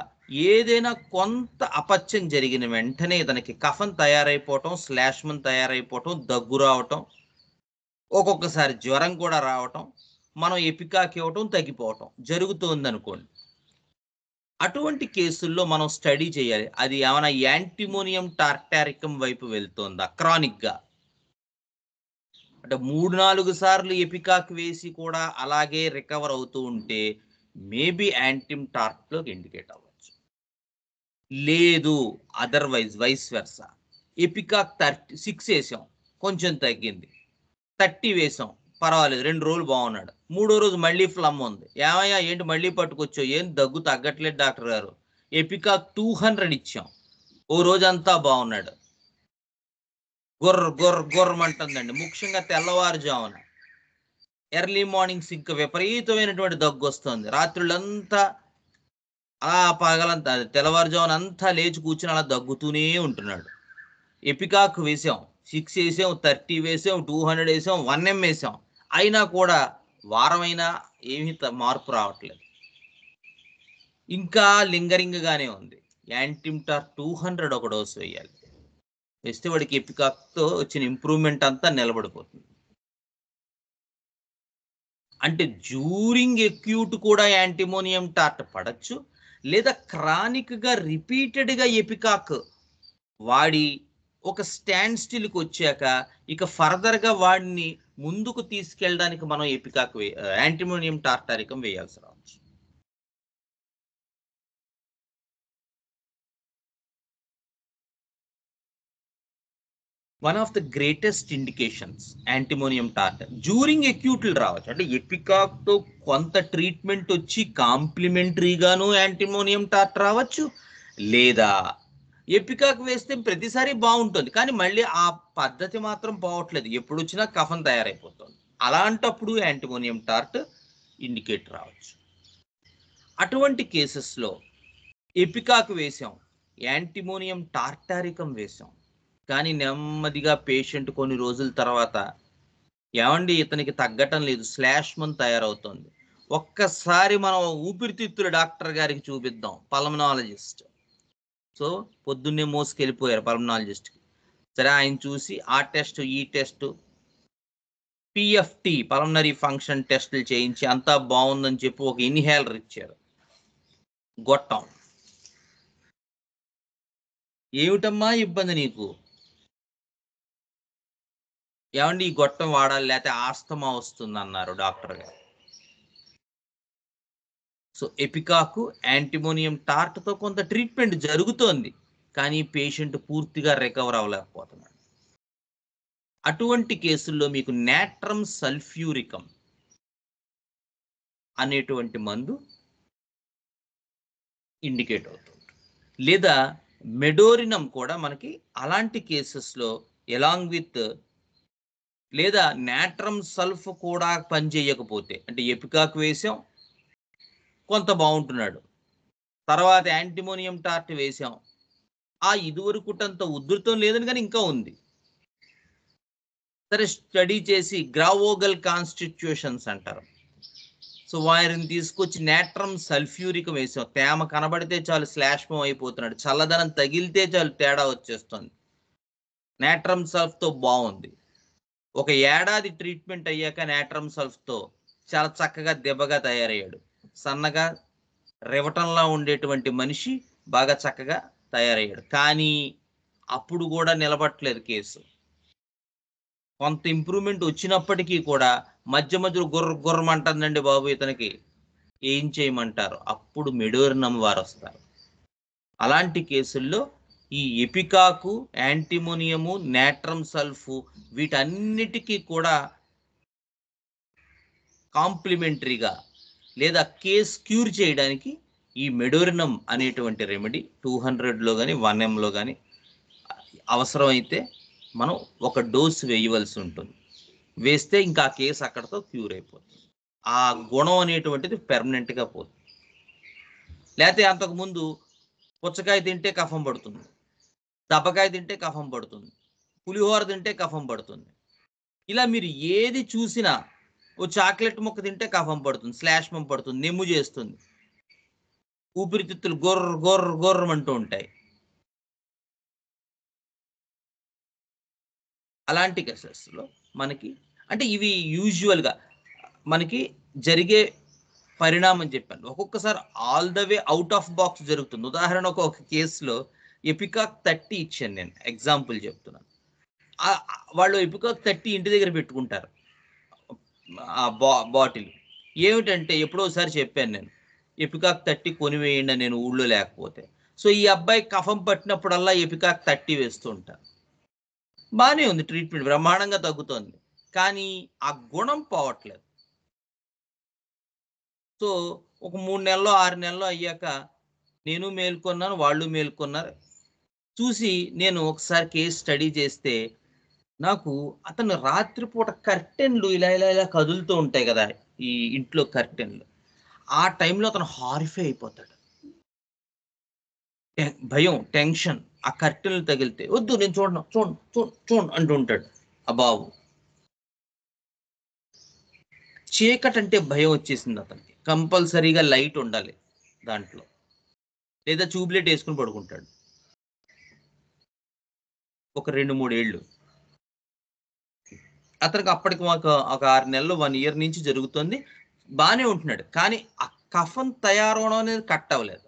ఏదైనా కొంత అపత్యం జరిగిన వెంటనే తనకి కఫం తయారైపోవటం, శ్లేష్మం తయారైపోవటం, దగ్గు రావటం, ఒక్కొక్కసారి జ్వరం కూడా రావటం, మనం ఎపికాక్ ఇవ్వటం, తగ్గిపోవటం జరుగుతుంది అనుకోండి. అటువంటి కేసుల్లో మనం స్టడీ చేయాలి, అది ఏమైనా యాంటిమోనియం టార్టారికం వైపు వెళ్తోందా క్రానిక్గా. అంటే 3-4 సార్లు ఎపికాక్ వేసి కూడా అలాగే రికవర్ అవుతూ ఉంటే మేబీ యాంటిమ్ టార్ట్లోకి ఇండికేట్ అవ్వచ్చు. లేదు అదర్వైజ్ వైస్ వెర్సా, ఎపికాక్ 36 వేసాం, కొంచెం తగ్గింది, 30 వేసాం, పర్వాలేదు, 2 రోజులు బాగున్నాడు, 3వ రోజు మళ్ళీ ఫ్లమ్ ఉంది. ఏమయ్యా ఏంటి మళ్ళీ పట్టుకొచ్చావు, ఏం దగ్గు తగ్గట్లేదు డాక్టర్ గారు, ఎపికాక్ 200 ఇచ్చాం, ఓ రోజంతా బాగున్నాడు, గుర్రమంటుందండి, ముఖ్యంగా తెల్లవారుజామున ఎర్లీ మార్నింగ్స్ ఇంకా విపరీతమైనటువంటి దగ్గు వస్తుంది, రాత్రులంతా అలా పగలంతా తెల్లవారుజామున అంతా లేచి కూర్చుని అలా దగ్గుతూనే ఉంటున్నాడు. ఎపికాక్ వేసాం, 6 వేసాం, 30 వేసాం, 200 వేసాం, 1M వేసాం, అయినా కూడా వారమైనా ఏమీ మార్పు రావట్లేదు, ఇంకా లింగరింగ్ గానే ఉంది. యాంటిమ్టార్ 200 ఒక డోసు వేయాలి, వేస్తే వాడికి ఎపికాక్తో వచ్చిన ఇంప్రూవ్మెంట్ అంతా నిలబడిపోతుంది. అంటే డ్యూరింగ్ ఎక్యూట్ కూడా యాంటిమోనియం టార్ట్ పడచ్చు, లేదా క్రానిక్గా రిపీటెడ్గా ఎపికాక్ వాడి ఒక స్టాండ్ స్టిల్కి వచ్చాక ఇక ఫర్దర్గా వాడిని ముందుకు తీసుకెళ్ళడానికి మనం ఎపికాక్ యాంటిమోనియం టార్టారికం వేయాల్సి రావచ్చు. One of the greatest indications antimonium tart during ఎక్యూట్లు రావచ్చు. అంటే ఎపికాక్తో కొంత ట్రీట్మెంట్ వచ్చి కాంప్లిమెంటరీగాను యాంటిమోనియం టార్ట్ రావచ్చు, లేదా ఎపికాక్ వేస్తే ప్రతిసారి బాగుంటుంది కానీ మళ్ళీ ఆ పద్ధతి మాత్రం పోవట్లేదు, ఎప్పుడు వచ్చినా కఫం తయారైపోతుంది. అలాంటప్పుడు యాంటిమోనియం టార్ట్ ఇండికేట్ రావచ్చు. అటువంటి కేసెస్లో ఎపికాక్ వేసాం, యాంటిమోనియం టార్టారికం వేసాం, కానీ నెమ్మదిగా పేషెంట్ కొన్ని రోజుల తర్వాత ఏమండి ఇతనికి తగ్గటం లేదు, శ్లేష్మం తయారవుతుంది, ఒక్కసారి మనం ఊపిరితిత్తుల డాక్టర్ గారికి చూపిద్దాం, పల్మనాలజిస్ట్. సో పొద్దున్నే మోసుకెళ్ళిపోయారు పల్మనాలజిస్ట్కి. సరే ఆయన చూసి ఆ టెస్ట్ ఈ టెస్ట్ పిఎఫ్టి పల్మనరీ ఫంక్షన్ టెస్టులు చేయించి అంతా బాగుందని చెప్పి ఒక ఇన్హేలర్ ఇచ్చారు, గొట్టం. ఏమిటమ్మా ఇబ్బంది నీకు, ఏమండి ఈ గొట్టం వాడాలి లేకపోతే ఆస్తమా వస్తుంది అన్నారు డాక్టర్ గారు. సో ఎపికాకు యాంటిమోనియం టార్ట్తో కొంత ట్రీట్మెంట్ జరుగుతోంది, కానీ పేషెంట్ పూర్తిగా రికవర్ అవ్వలేకపోతున్నాడు. అటువంటి కేసుల్లో మీకు నాట్రమ్ సల్ఫ్యూరికం అనేటువంటి మందు ఇండికేట్ అవుతుంది. లేదా మెడోరినం కూడా మనకి అలాంటి కేసెస్లో ఎలాంగ్ విత్, లేదా నాట్రమ్ సల్ఫ్ కూడా పనిచేయకపోతే, అంటే ఎపికాక్ వేసాం కొంత బాగుంటున్నాడు, తర్వాత యాంటిమోనియం టార్ట్ వేసాం, ఆ ఇదివరకుటంత ఉధృతం లేదని కానీ ఇంకా ఉంది. సరే స్టడీ చేసి గ్రావోగల్ కాన్స్టిట్యూషన్స్ అంటారు. సో వారిని తీసుకొచ్చి నాట్రమ్ సల్ఫ్యూరికం వేసాం, తేమ కనబడితే చాలు శ్లాష్మం అయిపోతున్నాడు, చల్లదనం తగిలితే చాలు తేడా వచ్చేస్తుంది. నాట్రమ్ సల్ఫ్తో బాగుంది. ఒక ఏడాది ట్రీట్మెంట్ అయ్యాక నాట్రమ్ సల్ఫ్తో చాలా చక్కగా దెబ్బగా తయారయ్యాడు. సన్నగా రివటంలా ఉండేటువంటి మనిషి బాగా చక్కగా తయారయ్యాడు. కానీ అప్పుడు కూడా నిలబట్టలేదు కేసు. కొంత ఇంప్రూవ్మెంట్ వచ్చినప్పటికీ కూడా మధ్య మధ్యలో గుర్రమంటుందండి బాబు ఇతనికి, ఏం చేయమంటారు? అప్పుడు మెడోరినం వారు వస్తారు. అలాంటి కేసుల్లో ఈ ఎపికాకు, యాంటిమోనియము, నాట్రమ్ సల్ఫ్ వీటన్నిటికీ కూడా కాంప్లిమెంటరీగా లేదా కేస్ క్యూర్ చేయడానికి ఈ మెడోరినం అనేటువంటి రెమెడీ 200లో కానీ 1mలో కానీ అవసరమైతే మనం ఒక డోస్ వేయవలసి ఉంటుంది. వేస్తే ఇంకా ఆ కేసు అక్కడతో క్యూర్ అయిపోతుంది. ఆ గుణం అనేటువంటిది పెర్మనెంట్గా పోతుంది. లేకపోతే అంతకుముందు పుచ్చకాయ తింటే కఫం పడుతుంది, దబ్బకాయ తింటే కఫం పడుతుంది, పులిహోర తింటే కఫం పడుతుంది, ఇలా మీరు ఏది చూసినా, ఓ చాక్లెట్ ముక్క తింటే కఫం పడుతుంది, శ్లాష్మం పడుతుంది, నెమ్ము చేస్తుంది, ఊపిరితిత్తులు గొర్రమంటూ ఉంటాయి. అలాంటి కేసెస్లో మనకి, అంటే ఇవి యూజువల్గా మనకి జరిగే పరిణామం చెప్పాను. ఒక్కొక్కసారి all the way out of box జరుగుతుంది. ఉదాహరణకు ఒక కేసులో ఎపికాక్ 30 ఇచ్చాను నేను, ఎగ్జాంపుల్ చెప్తున్నాను. వాళ్ళు ఎపికాక్ 30 ఇంటి దగ్గర పెట్టుకుంటారు, ఆ బాటిల్. ఏమిటంటే ఎప్పుడోసారి చెప్పాను నేను, ఎపికాక్ 30 కొనివేయండి నేను ఊళ్ళో లేకపోతే. సో ఈ అబ్బాయి కఫం పట్టినప్పుడల్లా ఎపికాక్ 30 వేస్తూ ఉంటారు. బాగానే ఉంది, ట్రీట్మెంట్ బ్రహ్మాండంగా తగ్గుతోంది, కానీ ఆ గుణం పోవట్లేదు. సో ఒక 3 నెలలో 6 నెలలో అయ్యాక నేను మేల్కొన్నాను, వాళ్ళు మేల్కొన్నారు. చూసి నేను ఒకసారి కేసు స్టడీ చేస్తే, నాకు అతను రాత్రిపూట కర్టెన్లు ఇలా ఇలా ఇలా కదులుతూ ఉంటాయి కదా ఈ ఇంట్లో కర్టెన్లు, ఆ టైంలో అతను హారిఫై అయిపోతాడు. భయం, టెన్షన్, ఆ కర్టెన్లు తగిలితే వద్దు నేను చూడను చూడండి అంటూ ఉంటాడు ఆ బాబు. చీకటి అంటే భయం వచ్చేసింది అతనికి. కంపల్సరీగా లైట్ ఉండాలి దాంట్లో, లేదా ట్యూబ్లైట్ వేసుకుని పడుకుంటాడు. ఒక 2-3 ఏళ్ళు అతనికి అప్పటికి ఒక 6 నెలలు 1 year నుంచి జరుగుతుంది, బాగానే ఉంటున్నాడు. కానీ ఆ కఫం తయారవడం అనేది కట్ అవ్వలేదు.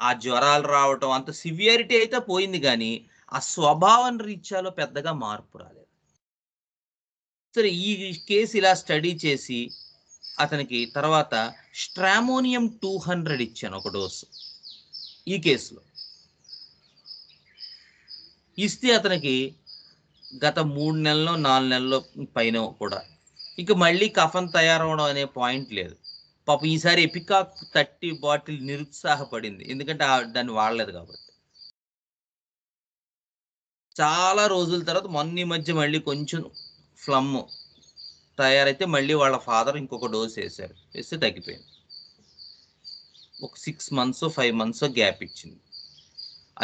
ఆ జ్వరాలు రావటం అంత సివియారిటీ అయితే పోయింది, కానీ ఆ స్వభావం రీత్యాలో పెద్దగా మార్పు రాలేదు. సరే ఈ కేసు ఇలా స్టడీ చేసి అతనికి తర్వాత స్ట్రామోనియం 200 ఇచ్చాను ఒక డోసు. ఈ కేసులో ఇస్తే అతనికి గత 3 నెలల్లో 4 నెలల్లో పైన కూడా ఇక మళ్ళీ కఫం తయారవడం అనే పాయింట్ లేదు. పాపం ఈసారి ఎపికాక్ 30 బాటిల్ నిరుత్సాహపడింది, ఎందుకంటే దాన్ని వాడలేదు కాబట్టి. చాలా రోజుల తర్వాత మొన్న మధ్య మళ్ళీ కొంచెం ఫ్లమ్ తయారైతే మళ్ళీ వాళ్ళ ఫాదర్ ఇంకొక డోస్ వేశారు, వేస్తే తగ్గిపోయింది. ఒక 6 months 5 months గ్యాప్ ఇచ్చింది.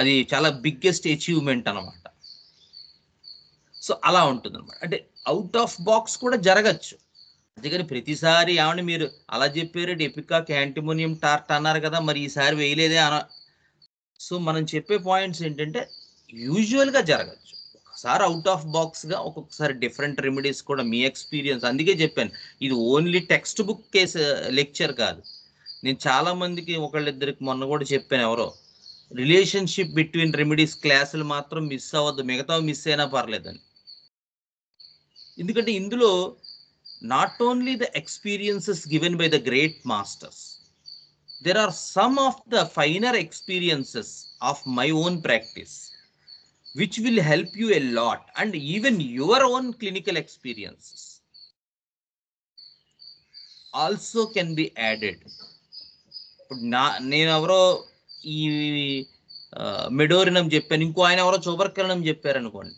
అది చాలా బిగ్గెస్ట్ అచీవ్మెంట్ అనమాట. సో అలా ఉంటుంది అనమాట. అంటే అవుట్ ఆఫ్ బాక్స్ కూడా జరగచ్చు, అందుకని ప్రతిసారి ఏమని మీరు అలా చెప్పారు ఎపికాక్ యాంటిమోనియం టార్ట్ అన్నారు కదా, మరి ఈసారి వేయలేదే సో మనం చెప్పే పాయింట్స్ ఏంటంటే యూజువల్గా జరగచ్చు, ఒకసారి అవుట్ ఆఫ్ బాక్స్గా, ఒక్కొక్కసారి డిఫరెంట్ రెమెడీస్ కూడా. మీ ఎక్స్పీరియన్స్, అందుకే చెప్పాను ఇది only text book case lecture కాదు. నేను చాలా మందికి ఒకళ్ళిద్దరికి మొన్న కూడా చెప్పాను, ఎవరో రిలేషన్షిప్ బిట్వీన్ రెమెడీస్ క్లాసులు మాత్రం మిస్ అవ్వద్దు, మిగతా మిస్ అయినా పర్లేదని. ఎందుకంటే ఇందులో not only the experiences given by the great masters, there are some of the finer experiences of my own practice which will help you a lot, and even your own clinical experiences also can be added. నేను ఎవరో ఈ medorrhinum చెప్పాను, ఇంకో ఆయన ఎవరో చోబర్కరణం చెప్పారనుకోండి,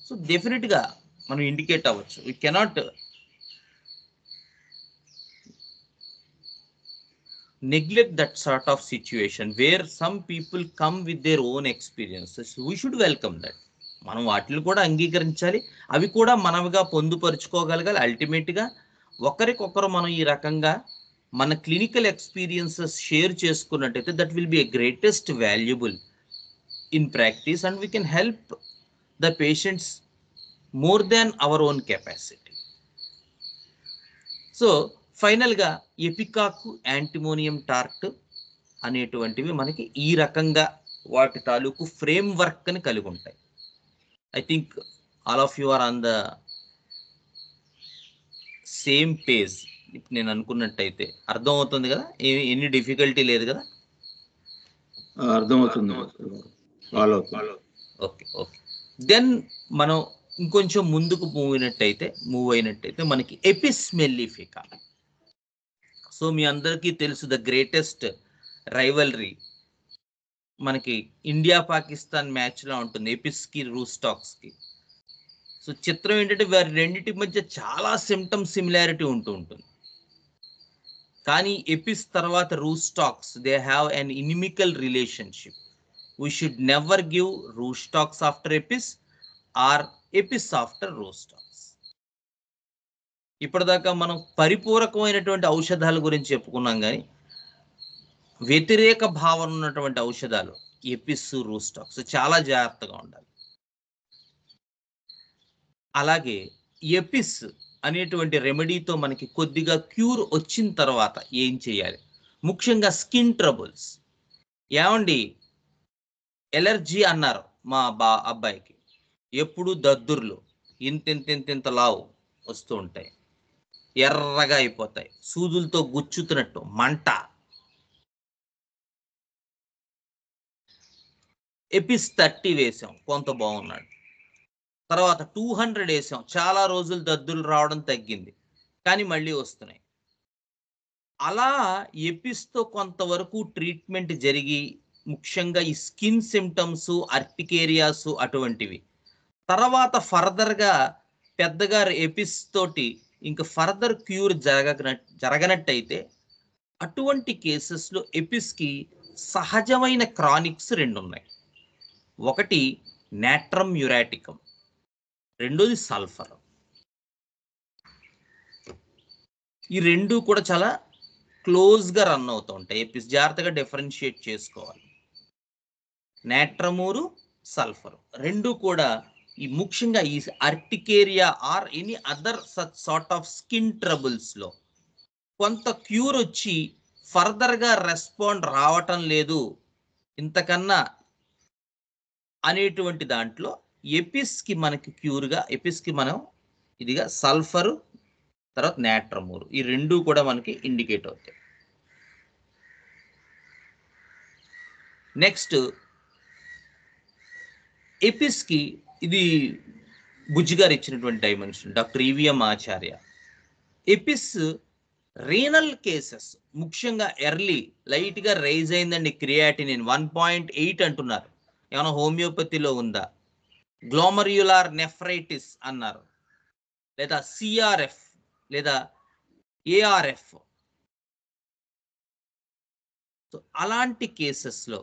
so డెఫినెట్గా మనం ఇండికేట్ అవ్వచ్చు. We cannot neglect that sort of situation where some people come with their own experiences. We should welcome that. మనం వాటిని కూడా అంగీకరించాలి, అవి కూడా మనవిగా పొందుపరుచుకోగలగాలి. అల్టిమేట్గా ఒకరికొకరు మనం ఈ రకంగా మన క్లినికల్ ఎక్స్పీరియన్సెస్ షేర్ చేసుకున్నట్టయితే that will be a greatest valuable in practice, and we can help the patients more than our own capacity. So ఫైనల్గా ఎపికాక్, యాంటిమోనియం టార్ట్ అనేటువంటివి మనకి ఈ రకంగా వాటి తాలూకు ఫ్రేమ్ వర్క్ అని కలిగి ఉంటాయి. I think all of you are on the same page. ఇప్పుడు నేను అనుకున్నట్టయితే అర్థం అవుతుంది కదా, ఎన్ని డిఫికల్టీ లేదు కదా? అర్థమవుతుంది. Okay okay. దెన్ మనం ఇంకొంచెం ముందుకు మూవ్ అయినట్టయితే మనకి ఎపిస్ మెల్లిఫికా. సో మీ అందరికీ తెలుసు ద గ్రేటెస్ట్ రైవల్రీ మనకి ఇండియా పాకిస్తాన్ మ్యాచ్లో ఉంటుంది, ఎపిస్కి రూస్టాక్స్కి. సో చిత్రం ఏంటంటే వారి రెండింటి మధ్య చాలా సిమిలారిటీ ఉంటుంది. కానీ ఎపిస్ తర్వాత Rhus tox they have an inimical relationship. We should never give Rhus tox after Apis or Apis after Rhus tox. ఇప్పటిదాకా మనం పరిపూరకమైనటువంటి ఔషధాల గురించి చెప్పుకున్నాం, కానీ వ్యతిరేక భావన ఉన్నటువంటి ఔషధాలు ఎపిస్, రూస్టాక్స్ చాలా జాగ్రత్తగా ఉండాలి. అలాగే ఎపిస్ అనేటువంటి రెమెడీతో మనకి కొద్దిగా క్యూర్ వచ్చిన తర్వాత ఏం చేయాలి? ముఖ్యంగా స్కిన్ ట్రబుల్స్. ఏమండి ఎలర్జీ అన్నారు మా అబ్బాయికి, ఎప్పుడు దద్దుర్లు ఇంత లావు వస్తూ ఉంటాయి, ఎర్రగా అయిపోతాయి, సూదులతో గుచ్చుతున్నట్టు మంట. ఎపిస్ 30 వేసాం, కొంత బాగున్నాడు. తర్వాత 200 వేసాం, చాలా రోజులు దద్దులు రావడం తగ్గింది, కానీ మళ్ళీ వస్తున్నాయి. అలా ఎపిస్తో కొంతవరకు ట్రీట్మెంట్ జరిగి ముఖ్యంగా ఈ స్కిన్ సిమ్టమ్స్, అర్టికేరియాస్ అటువంటివి. తర్వాత ఫర్దర్గా పెద్దగా ఎపిస్ తోటి ఇంకా ఫర్దర్ క్యూర్ జరగనట్టయితే అటువంటి కేసెస్లో ఎపిస్కి సహజమైన క్రానిక్స్ 2 ఉన్నాయి. ఒకటి నాట్రమ్ యురాటికమ్, రెండోది సల్ఫర్. ఈ రెండు కూడా చాలా క్లోజ్గా రన్ అవుతూ ఉంటాయి. ఎపిస్ జాగ్రత్తగా డిఫరెన్షియేట్ చేసుకోవాలి. నాట్రమూరు, సల్ఫర్ రెండు కూడా ఈ ముఖ్యంగా ఈ urticaria or any other such sort of skin ట్రబుల్స్లో కొంత క్యూర్ వచ్చి ఫర్దర్గా రెస్పాండ్ రావటం లేదు ఇంతకన్నా అనేటువంటి దాంట్లో ఎపిస్కి మనకి క్యూర్గా, ఎపిస్కి మనం ఇదిగా సల్ఫరు తర్వాత నాట్రమూరు, ఈ రెండు కూడా మనకి ఇండికేట్ అవుతాయి. నెక్స్ట్ ఎపిస్కి ఇది బుజ్జిగారు ఇచ్చినటువంటి డైమెన్షన్, డాక్టర్ ఈవిఎం ఆచార్య. ఎపిస్ రీనల్ కేసెస్ ముఖ్యంగా ఎర్లీ లైట్గా రైజ్ అయిందండి క్రియాటినిన్ 1.8 అంటున్నారు, ఏమైనా హోమియోపతిలో ఉందా? గ్లోమర్యులార్ నెఫ్రైటిస్ అన్నారు, లేదా సిఆర్ఎఫ్ లేదా ఏఆర్ఎఫ్. సో అలాంటి కేసెస్లో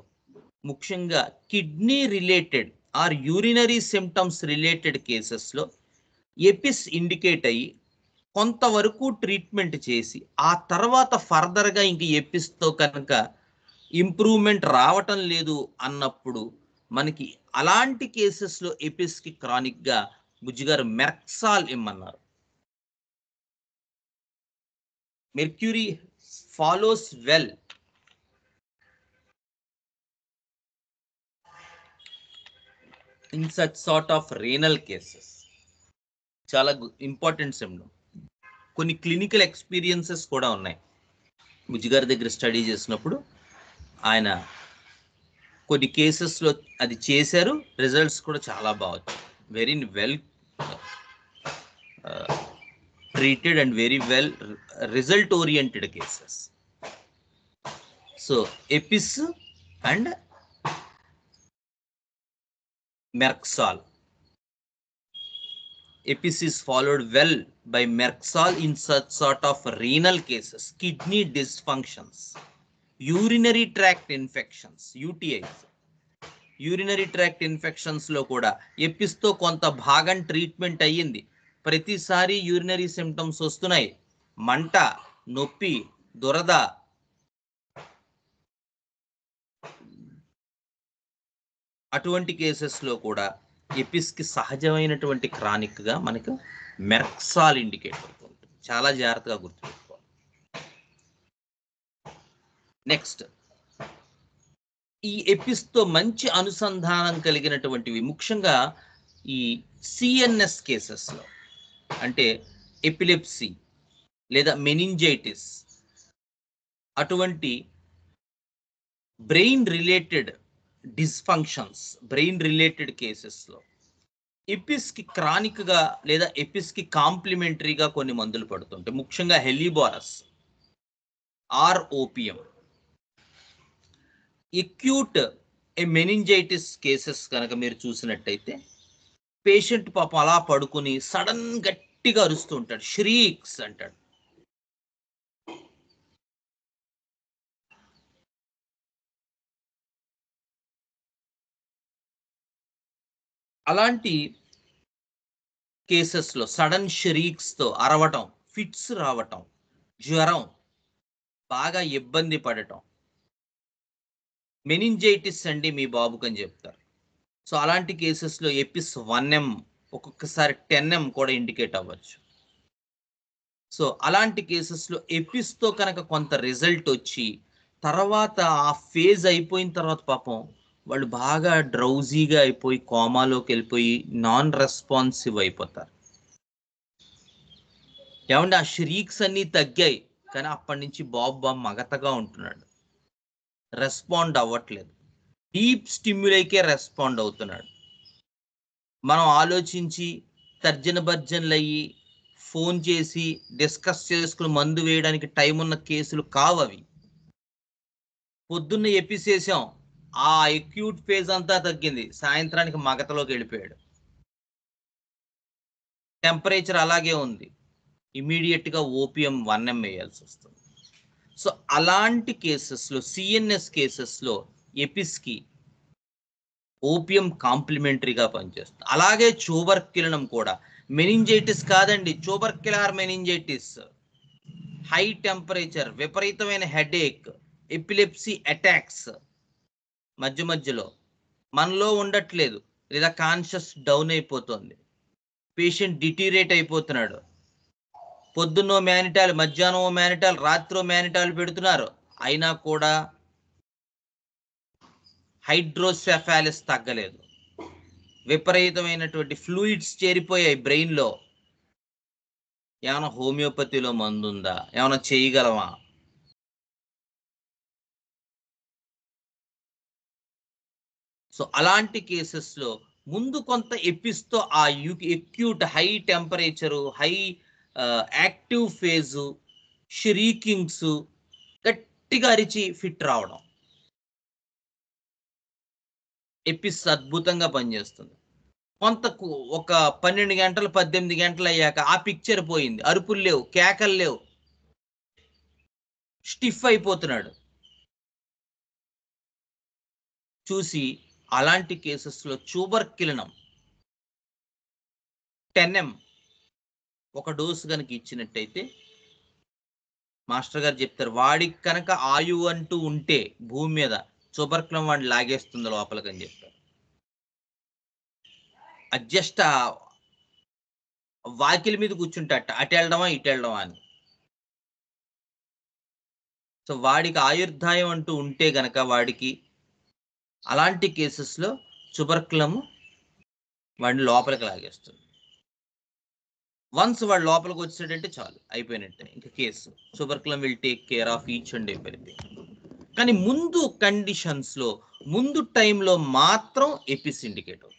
ముఖ్యంగా kidney related are urinary symptoms related కేసెస్లో ఎపిస్ ఇండికేట్ అయ్యి కొంతవరకు ట్రీట్మెంట్ చేసి ఆ తర్వాత ఫర్దర్గా ఇంక ఎపిస్తో కనుక ఇంప్రూవ్మెంట్ రావటం లేదు అన్నప్పుడు మనకి అలాంటి కేసెస్లో ఎపిస్కి క్రానిక్గా బుజ్జిగారు మెర్క్సాల్ ఇమ్మన్నారు. Mercury follows well in such sort of renal cases. చాలా ఇంపార్టెంట్ సిమ్టమ్. కొన్ని క్లినికల్ ఎక్స్పీరియన్సెస్ కూడా ఉన్నాయి. బుజ్జిగారి దగ్గర స్టడీ చేసినప్పుడు ఆయన కొన్ని కేసెస్లో అది చేశారు, రిజల్ట్స్ కూడా చాలా బాగా వచ్చాయి. Very well treated and very well result oriented cases. So Epis and Merxol. Epis is followed well by Merxol in such sort of renal cases, kidney dysfunctions, urinary tract infections, UTIs. Urinary tract infections లో కూడా Apis తో కొంత భాగం treatment అయ్యింది. ప్రతిసారి urinary symptoms వస్తున్నాయి, మంట, నొప్పి, దురద. అటువంటి కేసెస్ లో కూడా ఎపిస్ కి సహజమైనటువంటి క్రానిక్ గా మనకు మెర్క్సాల్ ఇండికేట్ అవుతుంది. చాలా జాగ్రత్తగా గుర్తుపెట్టుకోవాలి. నెక్స్ట్, ఈ ఎపిస్ తో మంచి అనుసంధానం కలిగినటువంటివి ముఖ్యంగా ఈ సిఎన్ఎస్ కేసెస్ లో, అంటే ఎపిలెప్సీ లేదా మెనింజైటిస్, అటువంటి brain related dysfunctions, brain related cases లో ఎపిస్ కి క్రానిక్ గా లేదా ఎపిస్ కి కాంప్లిమెంటరీగా కొన్ని మందులు పడుతుంటాయి. ముఖ్యంగా helleborus or opium. Acute meningitis cases కనుక మీరు చూసినట్టయితే పేషెంట్ పాపం అలా పడుకుని సడన్ గట్టిగా అరుస్తూ ఉంటాడు, ష్రీక్స్ అంటాడు. అలాంటి కేసెస్లో సడన్ ష్రీక్స్తో అరవటం, ఫిట్స్ రావటం, జ్వరం, బాగా ఇబ్బంది పడటం, మెనింజైటిస్ అండి మీ బాబుకు అని చెప్తారు. సో అలాంటి కేసెస్లో ఎపిస్ 1M, ఒక్కొక్కసారి 10M కూడా ఇండికేట్ అవ్వచ్చు. సో అలాంటి కేసెస్లో ఎపిస్తో కనుక కొంత రిజల్ట్ వచ్చి తర్వాత ఆ ఫేజ్ అయిపోయిన తర్వాత పాపం వాళ్ళు బాగా డ్రౌజీగా అయిపోయి కోమాలోకి వెళ్ళిపోయి నాన్ రెస్పాన్సివ్ అయిపోతారు. ఏమంటే ఆ షరీక్స్ అన్నీ తగ్గాయి, కానీ అప్పటి నుంచి బాబు మగతగా ఉంటున్నాడు, రెస్పాండ్ అవ్వట్లేదు, డీప్ స్టిమ్యులైకే రెస్పాండ్ అవుతున్నాడు. మనం ఆలోచించి తర్జన భర్జనలు అయ్యి ఫోన్ చేసి డిస్కస్ చేసుకుని మందు వేయడానికి టైం ఉన్న కేసులు కావు అవి. పొద్దున్న ఎపిసేసాం, ఆ అక్యూట్ ఫేజ్ అంతా తగ్గింది, సాయంత్రానికి మగతలోకి వెళ్ళిపోయాడు, టెంపరేచర్ అలాగే ఉంది, ఇమీడియట్గా ఓపియం 1M వేయాల్సి వస్తుంది. సో అలాంటి కేసెస్లో, సిఎన్ఎస్ కేసెస్లో ఎపిస్కి ఓపియం కాంప్లిమెంటరీగా పనిచేస్తుంది. అలాగే ట్యూబర్క్యులినం కూడా, మెనింజైటిస్ కాదండి, ట్యూబర్క్యులర్ మెనింజైటిస్, హై టెంపరేచర్, విపరీతమైన హెడేక్, ఎపిలెప్సీ అటాక్స్ మధ్య మధ్యలో మనలో ఉండట్లేదు, లేదా కాన్షియస్ డౌన్ అయిపోతుంది, పేషెంట్ డిటీరేట్ అయిపోతున్నాడు, పొద్దున్నో మేనిటాల్, మధ్యాహ్నం మేనిటాల్, రాత్రో మేనిటాల్ పెడుతున్నారు, అయినా కూడా హైడ్రోసెఫాలిస్ తగ్గలేదు, విపరీతమైనటువంటి ఫ్లూయిడ్స్ చేరిపోయాయి బ్రెయిన్లో. ఏమైనా హోమియోపతిలో మందు ఉందా, ఏమైనా చేయగలమా? సో అలాంటి కేసెస్లో ముందు కొంత ఎపిస్తో ఆ acute high temperature, high active phase, shriekings, గట్టిగా అరిచి ఫిట్ రావడం, ఎపిస్ అద్భుతంగా పనిచేస్తుంది. కొంత ఒక 12 గంటలు 18 గంటలు అయ్యాక ఆ పిక్చర్ పోయింది, అరుపులు లేవు, కేకలు లేవు, స్టిఫ్ అయిపోతున్నాడు. చూసి అలాంటి కేసెస్లో ట్యూబర్క్యులినం 10M ఒక డోసు కనుక ఇచ్చినట్టయితే మాస్టర్ గారు చెప్తారు, వాడికి కనుక ఆయువు అంటూ ఉంటే భూమి మీద ట్యూబర్క్యులినం వాడిని లాగేస్తుంది లోపలికని చెప్తారు. అడ్జస్ట్ వాకిలి మీద కూర్చుంటాట, అటు వెళ్ళడమా ఇటు వెళ్ళడమా అని. సో వాడికి ఆయుర్దాయం అంటూ ఉంటే గనక వాడికి అలాంటి కేసెస్లో ట్యూబర్క్యులినం వాడిని లోపలికి లాగేస్తుంది. వన్స్ వాడు లోపలికి వచ్చాడంటే చాలు, అయిపోయినట్టే ఇంకా case. Tuberculum will take care of each and everything. కానీ ముందు కండిషన్స్లో, ముందు టైంలో మాత్రం ఎపిస్ ఇండికేట్ అవుతుంది.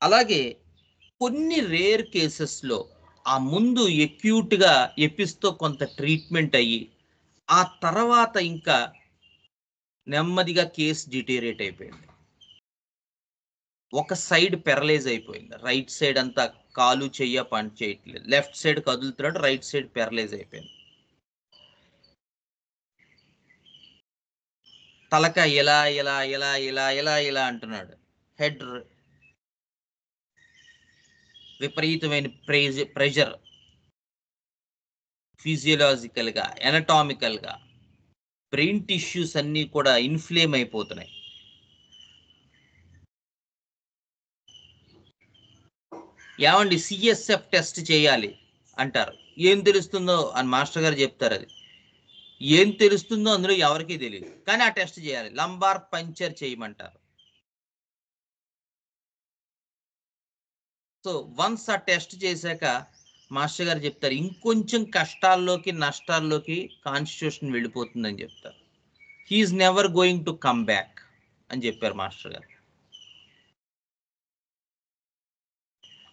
అలాగే కొన్ని రేర్ కేసెస్లో ఆ ముందు ఎక్యూట్గా ఎపిస్తో కొంత ట్రీట్మెంట్ అయ్యి ఆ తర్వాత ఇంకా నెమ్మదిగా కేసు డిటేరియేట్ అయిపోయింది. ఒక సైడ్ పెరలైజ్ అయిపోయింది, రైట్ సైడ్ అంతా కాలు చెయ్య పని చేయట్లేదు, లెఫ్ట్ సైడ్ కదులుతున్నాడు, రైట్ సైడ్ పెరలైజ్ అయిపోయింది. తలక ఇలా ఇలా ఇలా ఇలా ఇలా ఇలా అంటున్నాడు, హెడ్ విపరీతమైన ప్రెషర్, ఫిజియోలాజికల్గా ఎనటామికల్గా బ్రెయిన్ టిష్యూస్ అన్నీ కూడా ఇన్ఫ్లేమ్ అయిపోతున్నాయి. ఏమండి సిఎస్ఎఫ్ టెస్ట్ చేయాలి అంటారు, ఏం తెలుస్తుందో అని మాస్టర్ గారు చెప్తారు. అది ఏం తెలుస్తుందో అందులో ఎవరికీ తెలియదు, కానీ ఆ టెస్ట్ చేయాలి. లంబార్ పంచర్ చేయమంటారు. సో వన్స్ ఆ టెస్ట్ చేశాక మాస్టర్ గారు చెప్తారు, ఇంకొంచెం కష్టాల్లోకి నష్టాల్లోకి కాన్స్టిట్యూషన్ వెళ్ళిపోతుందని చెప్తారు. He is never going to come back అని చెప్పారు మాస్టర్ గారు.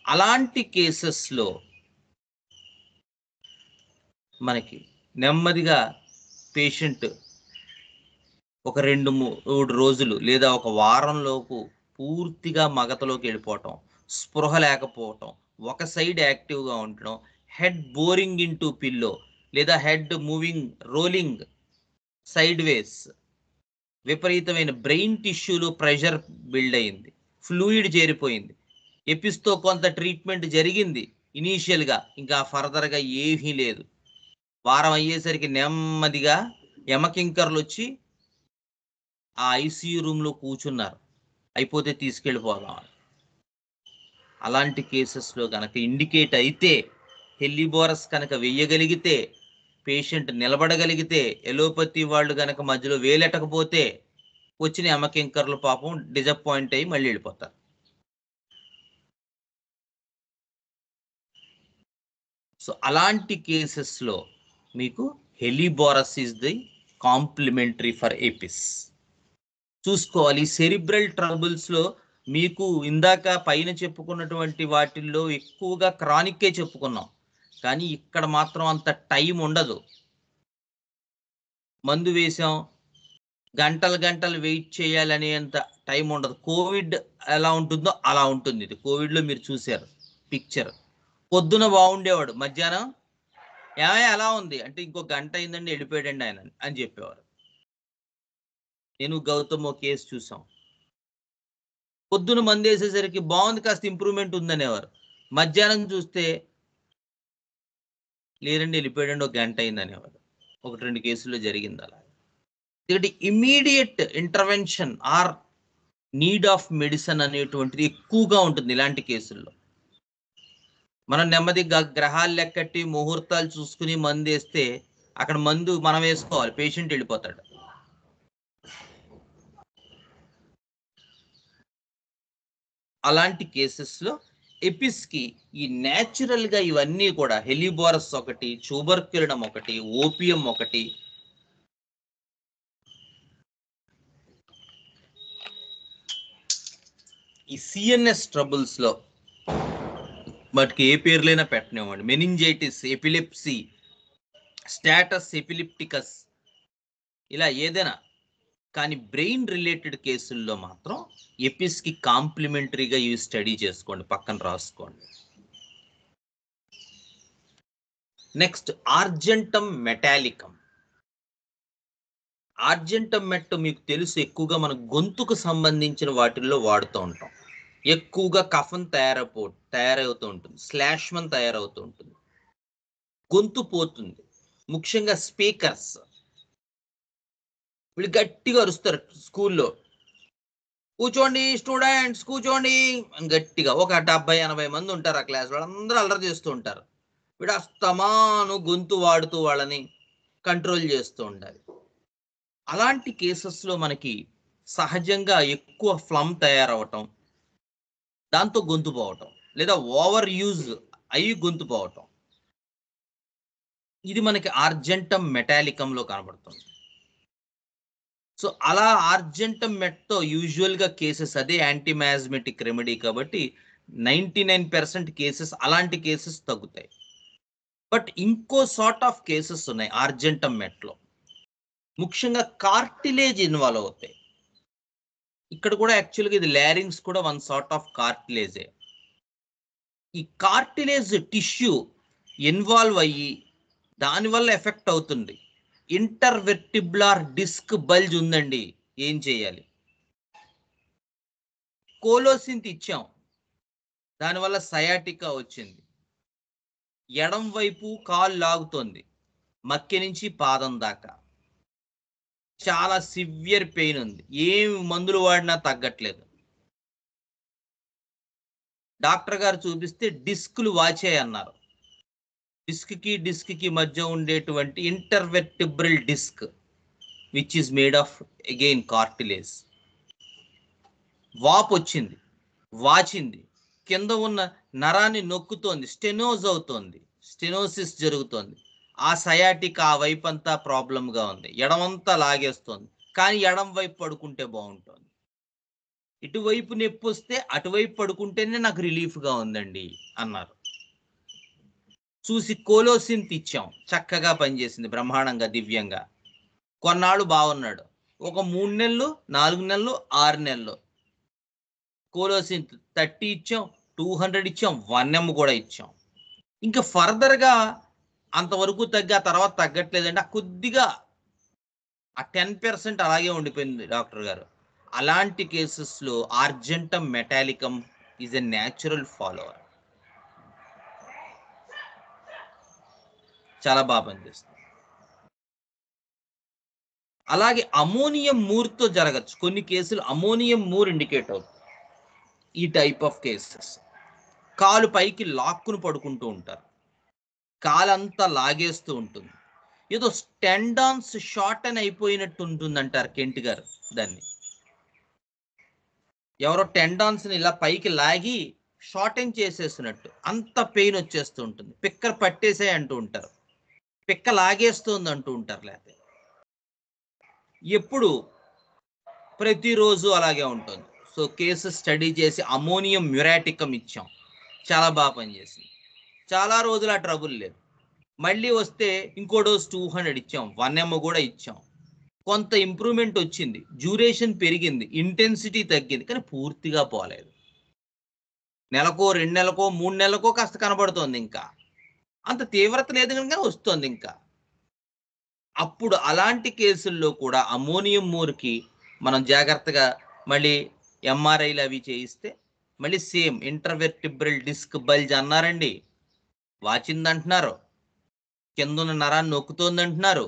అలాంటి కేసెస్లో మనకి నెమ్మదిగా పేషెంట్ ఒక 2-3 రోజులు లేదా ఒక వారంలోపు పూర్తిగా మగతలోకి వెళ్ళిపోవటం, స్పృహ లేకపోవటం, ఒక సైడ్ యాక్టివ్గా ఉండటం, హెడ్ బోరింగ్ ఇంటూ పిల్లో లేదా హెడ్ మూవింగ్ రోలింగ్ సైడ్ వేస్, విపరీతమైన బ్రెయిన్ టిష్యూలో ప్రెషర్ బిల్డ్ అయింది, ఫ్లూయిడ్ చేరిపోయింది, ఎపిస్తో కొంత ట్రీట్మెంట్ జరిగింది ఇనీషియల్గా, ఇంకా ఫర్దర్గా ఏమీ లేదు. వారం అయ్యేసరికి నెమ్మదిగా యమకింకర్లు వచ్చి ఆ ఐసీయూ రూమ్లో కూర్చున్నారు, అయిపోతే తీసుకెళ్ళిపోదాం. అలాంటి కేసెస్లో కనుక ఇండికేట్ అయితే, హెల్లీబోరస్ కనుక వెయ్యగలిగితే, పేషెంట్ నిలబడగలిగితే, ఎలోపతి వాళ్ళు కనుక మధ్యలో వేలెట్టకపోతే వచ్చిన యమకింకర్లు పాపం డిసప్పాయింట్ అయ్యి మళ్ళీ వెళ్ళిపోతారు. సో అలాంటి కేసెస్లో మీకు Helleborus is the complementary for Apis. చూసుకోవాలి. సెరిబ్రల్ ట్రబుల్స్లో మీకు ఇందాక పైన చెప్పుకున్నటువంటి వాటిల్లో ఎక్కువగా క్రానిక్కే చెప్పుకున్నాం, కానీ ఇక్కడ మాత్రం అంత టైం ఉండదు. మందు వేసాం, గంటలు గంటలు వెయిట్ చేయాలనేంత టైం ఉండదు. కోవిడ్ ఎలా ఉంటుందో అలా ఉంటుంది ఇది. కోవిడ్లో మీరు చూశారు పిక్చర్, పొద్దున బాగుండేవాడు, మధ్యాహ్నం ఏమయ్య ఎలా ఉంది అంటే ఇంకో గంట అయిందండి వెళ్ళిపోయాడండి ఆయన అని చెప్పేవారు. నేను గౌతమ్ ఒక కేసు చూసాం, పొద్దున మందు వేసేసరికి బాగుంది, కాస్త ఇంప్రూవ్మెంట్ ఉందనేవారు, మధ్యాహ్నం చూస్తే లేదండి వెళ్ళిపోయాడండి, ఒక గంట అయింది అనేవారు. 1-2 కేసుల్లో జరిగింది అలా. ఎందుకంటే immediate intervention or need of medicine అనేటువంటిది ఎక్కువగా ఉంటుంది ఇలాంటి కేసుల్లో. మనం నెమ్మదిగా గ్రహాలు లెక్కట్టి ముహూర్తాలు చూసుకుని మందు వేస్తే అక్కడ మందు మనం వేసుకోవాలి, పేషెంట్ వెళ్ళిపోతాడు. అలాంటి కేసెస్లో ఎపిస్కి ఈ న్యాచురల్గా ఇవన్నీ కూడా హెలిబోరస్ ఒకటి, ట్యూబర్క్యులం ఒకటి, ఓపియం ఒకటి, ఈ సిఎన్ఎస్ ట్రబుల్స్లో వాటికి ఏ పేర్లైనా పెట్టనివ్వండి, మెనింజైటిస్, ఎపిలెప్సీ, స్టాటస్ ఎపిలిప్టికస్, ఇలా ఏదైనా, కానీ బ్రెయిన్ రిలేటెడ్ కేసుల్లో మాత్రం ఎపిస్కి కాంప్లిమెంటరీగా ఇవి స్టడీ చేసుకోండి, పక్కన రాసుకోండి. నెక్స్ట్ ఆర్జెంటమ్ మెటాలికం. ఆర్జెంటమ్ మెట్ మీకు తెలుసు, ఎక్కువగా మన గొంతుకు సంబంధించిన వాటిల్లో వాడుతూ ఉంటాం. ఎక్కువగా కఫం తయారవుతూ ఉంటుంది, శ్లాష్మం తయారవుతూ ఉంటుంది, గొంతు పోతుంది. ముఖ్యంగా స్పీకర్స్ వీళ్ళు గట్టిగా అరుస్తారు స్కూల్లో, కూర్చోండి స్టూడెంట్స్ కూర్చోండి గట్టిగా. ఒక 70-80 మంది ఉంటారు ఆ క్లాస్, వాళ్ళందరూ అల్లరి చేస్తూ ఉంటారు. వీడు అస్తమాను గొంతు వాడుతూ వాళ్ళని కంట్రోల్ చేస్తూ ఉండాలి. అలాంటి కేసెస్లో మనకి సహజంగా ఎక్కువ ఫ్లమ్ తయారవటం, దాంతో గొంతు పోవటం, లేదా ఓవర్ యూజ్ అయ్యి గొంతు పోవటం, ఇది మనకి ఆర్జెంటం మెటాలికంలో కనబడుతుంది. సో అలా ఆర్జెంటం మెట్తో యూజువల్గా కేసెస్, అదే యాంటీమాస్మెటిక్ రెమెడీ కాబట్టి 99% కేసెస్, అలాంటి కేసెస్ తగ్గుతాయి. బట్ ఇంకో సార్ట్ ఆఫ్ కేసెస్ ఉన్నాయి ఆర్జెంటం మెట్లో. ముఖ్యంగా కార్టిలేజ్ ఇన్వాల్వ్ అవుతాయి. ఇక్కడ కూడా యాక్చువల్గా ఇది లారింగ్స్ కూడా వన్ సార్ట్ ఆఫ్ కార్టిలేజే. ఈ కార్టిలేజ్ టిష్యూ ఇన్వాల్వ్ అయ్యి దానివల్ల ఎఫెక్ట్ అవుతుంది. ఇంటర్వెర్టిబ్యులర్ డిస్క్ బల్జ్ ఉందండి, ఏం చేయాలి? కోలోసింత్ ఇచ్చాం, దానివల్ల సయాటికా వచ్చింది. ఎడం వైపు కాలు లాగుతోంది, మక్కె నుంచి పాదం దాకా, చాలా సివియర్ పెయిన్ ఉంది, ఏం మందులు వాడినా తగ్గట్లేదు. డాక్టర్ గారు చూపిస్తే డిస్కులు వాచాయి అన్నారు. డిస్క్ కి మధ్య ఉండేటువంటి intervertebral disc which is made of again cartilage. వాపు వచ్చింది, వాచింది, కింద ఉన్న నరాన్ని నొక్కుతోంది, స్టెనోజ్ అవుతోంది, స్టెనోసిస్ జరుగుతోంది. ఆ సయాటిక్ ఆ వైపు అంతా ప్రాబ్లంగా ఉంది, ఎడమంతా లాగేస్తోంది. కానీ ఎడం వైపు పడుకుంటే బాగుంటుంది. ఇటువైపు నొప్పి వస్తే అటువైపు పడుకుంటేనే నాకు రిలీఫ్గా ఉందండి అన్నారు. చూసి కోలోసింత్ ఇచ్చాం, చక్కగా పనిచేసింది, బ్రహ్మాండంగా, దివ్యంగా. కొన్నాళ్ళు బాగున్నాడు. ఒక 3 నెలలు, 4 నెలలు, 6 నెలలు కోలోసింత్ 30 ఇచ్చాం, 200 ఇచ్చాం, 1M కూడా ఇచ్చాం. ఇంకా ఫర్దర్గా అంతవరకు తగ్గి ఆ తర్వాత తగ్గట్లేదండి. ఆ కొద్దిగా ఆ 10% అలాగే ఉండిపోయింది డాక్టర్ గారు. అలాంటి కేసెస్లో ఆర్జెంటం metallicum is a natural follower, చాలా బాగా పనిచేస్తుంది. అలాగే అమోనియం మూర్తో జరగచ్చు కొన్ని కేసులు. అమోనియం మూర్ ఇండికేట్ అవుతుంది ఈ టైప్ ఆఫ్ కేసెస్. కాలు పైకి లాక్కుని పడుకుంటూ ఉంటారు, కాలంతా లాగేస్తూ ఉంటుంది, ఏదో టెండాన్స్ షార్ట్ అని అయిపోయినట్టు ఉంటుంది అంటారు కెంట్ గారు. దాన్ని ఎవరో టెండాన్స్ని ఇలా పైకి లాగి షార్టెన్ చేసేసినట్టు అంత పెయిన్ వచ్చేస్తూ ఉంటుంది. పిక్క పట్టేసే అంటూ ఉంటారు, పిక్క లాగేస్తుంది అంటూ ఉంటారు. లేకపోతే ఎప్పుడు ప్రతిరోజు అలాగే ఉంటుంది. సో కేసు స్టడీ చేసి అమోనియం మ్యూరాటికం ఇచ్చాం, చాలా బాగా పనిచేసింది. చాలా రోజులు ఆ ట్రబుల్ లేదు. మళ్ళీ వస్తే ఇంకో డోస్ 200 ఇచ్చాం, 1M కూడా ఇచ్చాం. కొంత ఇంప్రూవ్మెంట్ వచ్చింది, డ్యూరేషన్ పెరిగింది, ఇంటెన్సిటీ తగ్గింది, కానీ పూర్తిగా పోలేదు. నెలకో 2 నెలకో 3 నెలలకో కాస్త కనబడుతోంది, ఇంకా అంత తీవ్రత లేదు కనుక వస్తుంది. ఇంకా అప్పుడు అలాంటి కేసుల్లో కూడా అమోనియం మూర్కి మనం జాగ్రత్తగా మళ్ళీ ఎంఆర్ఐలు అవి చేయిస్తే మళ్ళీ సేమ్ ఇంటర్వెర్టిబ్రల్ డిస్క్ బల్జ్ అన్నారండి, వాచింది అంటున్నారు, కిందున్న నరాన్ని నొక్కుతోంది అంటున్నారు,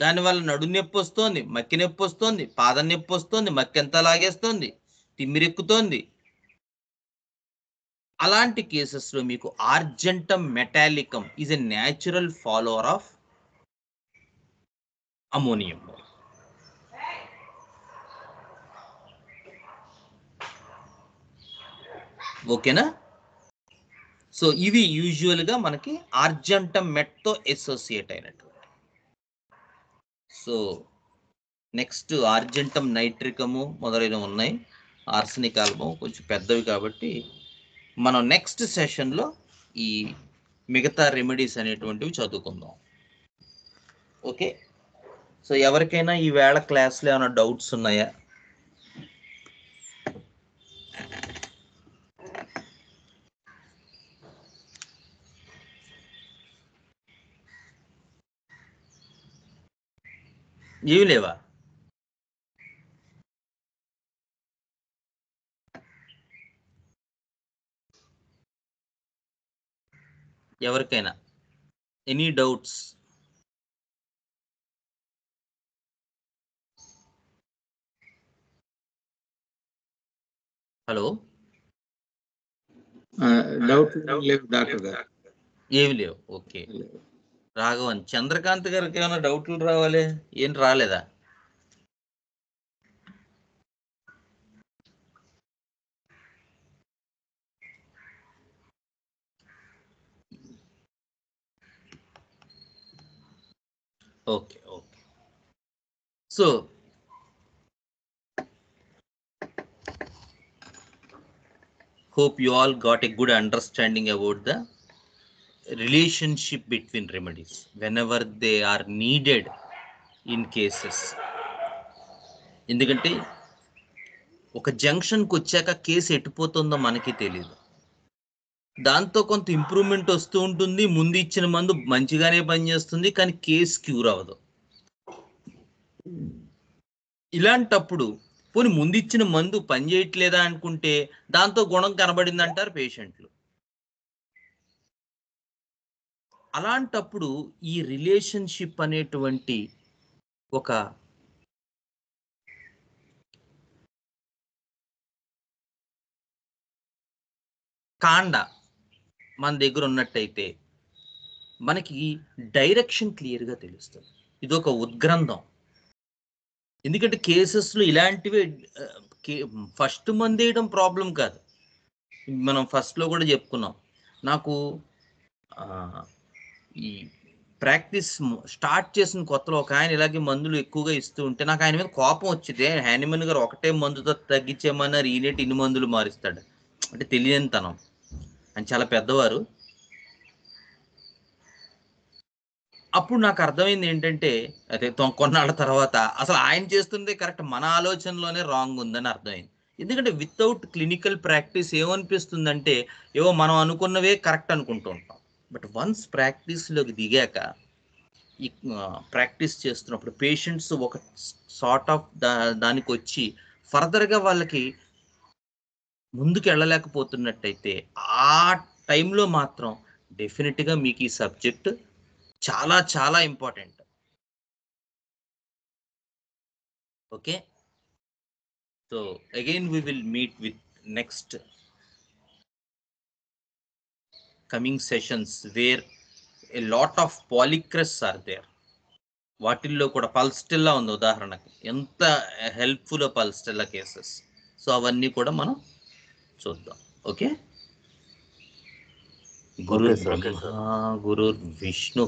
దానివల్ల నడు నొప్పి వస్తుంది, మక్కి నొప్పి వస్తుంది, పాదం నొప్పి వస్తుంది, మక్కెంతా లాగేస్తుంది, తిమ్మిరెక్కుతోంది. అలాంటి కేసెస్లో మీకు argentum metallicum is a natural follower of ammonium. ఓకేనా? సో ఇవి యూజువల్గా మనకి ఆర్జెంటం మెట్తో అసోసియేట్ అయినటువంటి. సో నెక్స్ట్ ఆర్జెంటం నైట్రికము మొదలైనవి ఉన్నాయి. ఆర్సనిక్ ఆల్బమ్ కొంచెం పెద్దవి కాబట్టి మనం నెక్స్ట్ సెషన్లో ఈ మిగతా రెమెడీస్ అనేటువంటివి చదువుకుందాం. ఓకే, సో ఎవరికైనా ఈ వేళ క్లాస్లో ఏమైనా డౌట్స్ ఉన్నాయా? ఏమి లేవా? ఎవరికైనా ఎనీ డౌట్స్? హలో, డౌట్ లేవు డాక్టర్ గారు, ఏమి లేవు. ఓకే, రాఘవన్, చంద్రకాంత్ గారికి ఏమైనా డౌట్లు రావాలి, ఏం రాలేదా? Okay. So hope you all got a good understanding about the relationship between remedies whenever they are needed in cases. ఎందుకంటే ఒక జంక్షన్కి వచ్చాక కేసు ఎట్టిపోతుందో మనకి తెలియదు. దాంతో కొంత ఇంప్రూవ్మెంట్ వస్తూ ఉంటుంది, ముందు ఇచ్చిన మందు మంచిగానే పనిచేస్తుంది, కానీ కేసు క్యూర్ అవ్వదు. ఇలాంటప్పుడు పోనీ ముందు ఇచ్చిన మందు పనిచేయట్లేదా అనుకుంటే దాంతో గుణం కనబడింది అంటారు పేషెంట్లు. అలాంటప్పుడు ఈ రిలేషన్షిప్ అనేటువంటి ఒక కాండ మన దగ్గర ఉన్నట్టయితే మనకి డైరెక్షన్ క్లియర్గా తెలుస్తుంది. ఇది ఒక ఉద్గ్రంథం. ఎందుకంటే కేసెస్లో ఇలాంటివి ఫస్ట్ మందు వేయడం ప్రాబ్లం కాదు. మనం ఫస్ట్లో కూడా చెప్పుకున్నాం. నాకు ఈ ప్రాక్టీస్ స్టార్ట్ చేసిన కొత్తలో ఒక ఆయన ఇలాగే మందులు ఎక్కువగా ఇస్తూ ఉంటే నాకు ఆయన మీద కోపం వచ్చింది. హ్యానిమన్ గారు ఒకటే మందుతో తగ్గించేమన్నారు, ఈనేటి ఇన్ని మందులు మారుస్తాడు అంటే తెలియని తనం. ఆయన చాలా పెద్దవారు. అప్పుడు నాకు అర్థమైంది ఏంటంటే అదే కొన్నాళ్ళ తర్వాత అసలు ఆయన చేస్తుందే కరెక్ట్, మన ఆలోచనలోనే రాంగ్ ఉందని అర్థమైంది. ఎందుకంటే వితౌట్ క్లినికల్ ప్రాక్టీస్ ఏమనిపిస్తుందంటే ఏవో మనం అనుకున్నవే కరెక్ట్ అనుకుంటూ ఉంటాం. బట్ వన్స్ ప్రాక్టీస్లోకి దిగాక ఈ ప్రాక్టీస్ చేస్తున్నప్పుడు పేషెంట్స్ ఒక సార్ట్ ఆఫ్ దానికి వచ్చి ఫర్దర్గా వాళ్ళకి ముందుకు వెళ్ళలేకపోతున్నట్టయితే ఆ టైంలో మాత్రం డెఫినెట్గా మీకు ఈ సబ్జెక్ట్ చాలా చాలా important. Okay, so again we will meet with next coming sessions where a lot of polycrests are there. వాటిల్లో కూడా పల్స్టెల్లా ఉంది ఉదాహరణకి, ఎంత హెల్ప్ఫుల్ పల్స్టెల్లా కేసెస్. సో అవన్నీ కూడా మనం చూద్దాం. ఓకే, గురు బ్రహ్మ గురు విష్ణు